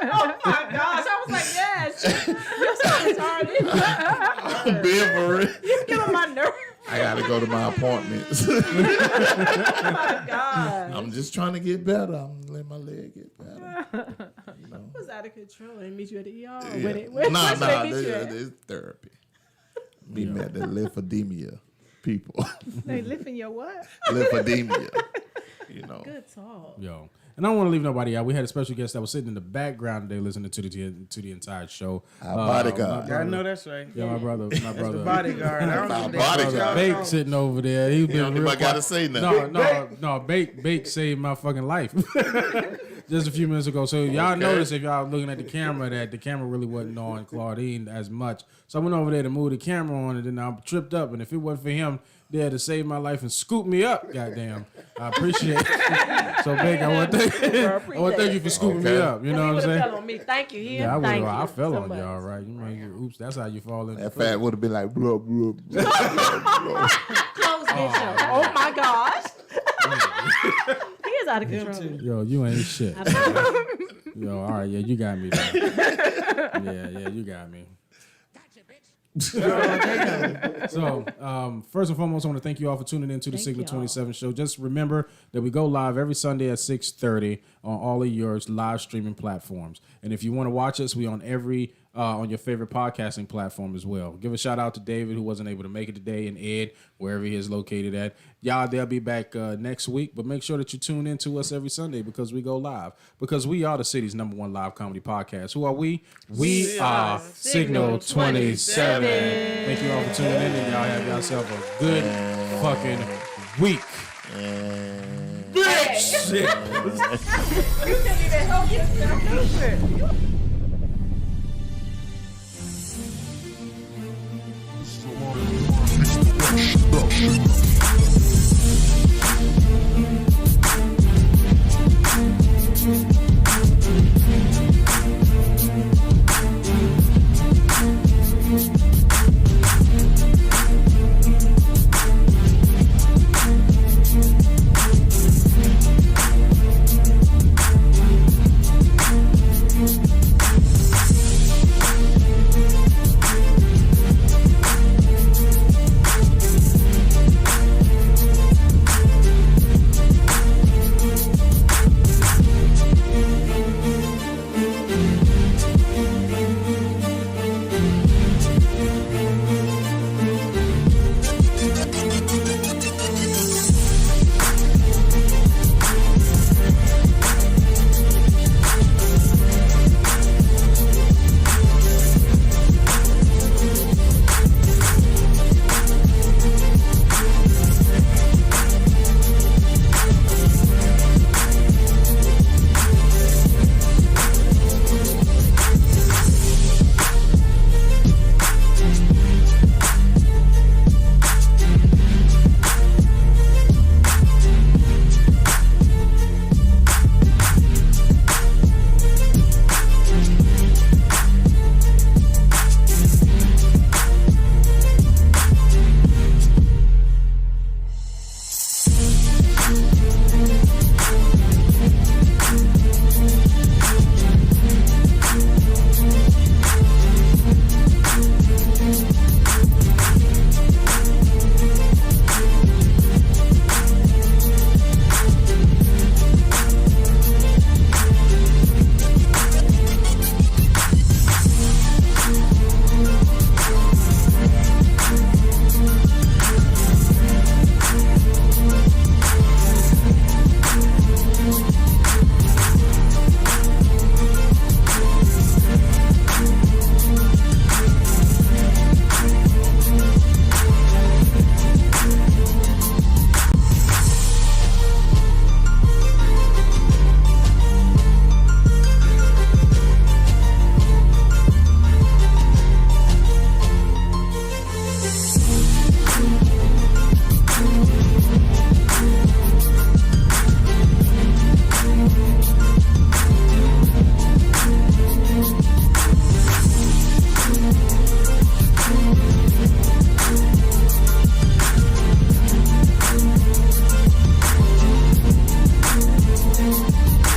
Oh my gosh! I was like, yes, you're so retarded. I'm being for real. You get on my nerves. I gotta go to my appointments. Oh my god! I'm just trying to get better. I'm letting my leg get better. You know. It was out of control. They meet you at the ER. Yeah. Where should they meet you at? It's therapy. Meet me at the lymphedema people. They lifting your what? Lymphedema. You know. Good talk. Yo. And I don't want to leave nobody out. We had a special guest that was sitting in the background today listening to the entire show. Our bodyguard. I know that's right. Yeah, my brother. That's the bodyguard. I don't Our know that. bodyguard. Bake sitting over there. He's been don't real even gotta quiet. say nothing. No. Bake saved my fucking life just a few minutes ago. So y'all notice if y'all looking at the camera that the camera really wasn't on Claudine as much. So I went over there to move the camera on, and then I tripped up. And if it wasn't for him there to save my life and scoop me up, goddamn, I appreciate it. So Bake, I want to thank you for scooping me up. You know what I'm saying? Fell on me. Thank you. Yeah, Thank you I fell so on much. y'all, right? You know, oops, that's how you fall in. That fat would have been like blah blah blah. Close this show. Oh my gosh. He is out of control. Yo, you ain't shit. I don't know. Yo, all right, yeah, you got me. Yeah, you got me. So, first and foremost, I want to thank you all for tuning in to the Thank Signal y'all. 27 show. Just remember that we go live every Sunday at 6:30 on all of your live streaming platforms. And if you want to watch us, we on every on your favorite podcasting platform as well. Give a shout out to David, who wasn't able to make it today, and Ed, wherever he is located at. Y'all, they'll be back next week, but make sure that you tune in to us every Sunday because we go live. Because we are the city's #1 live comedy podcast. Who are we? We are Signal 27. Thank you all for tuning in, and y'all have yourself a good fucking week. Bitch! You can't even help yourself. Seduction.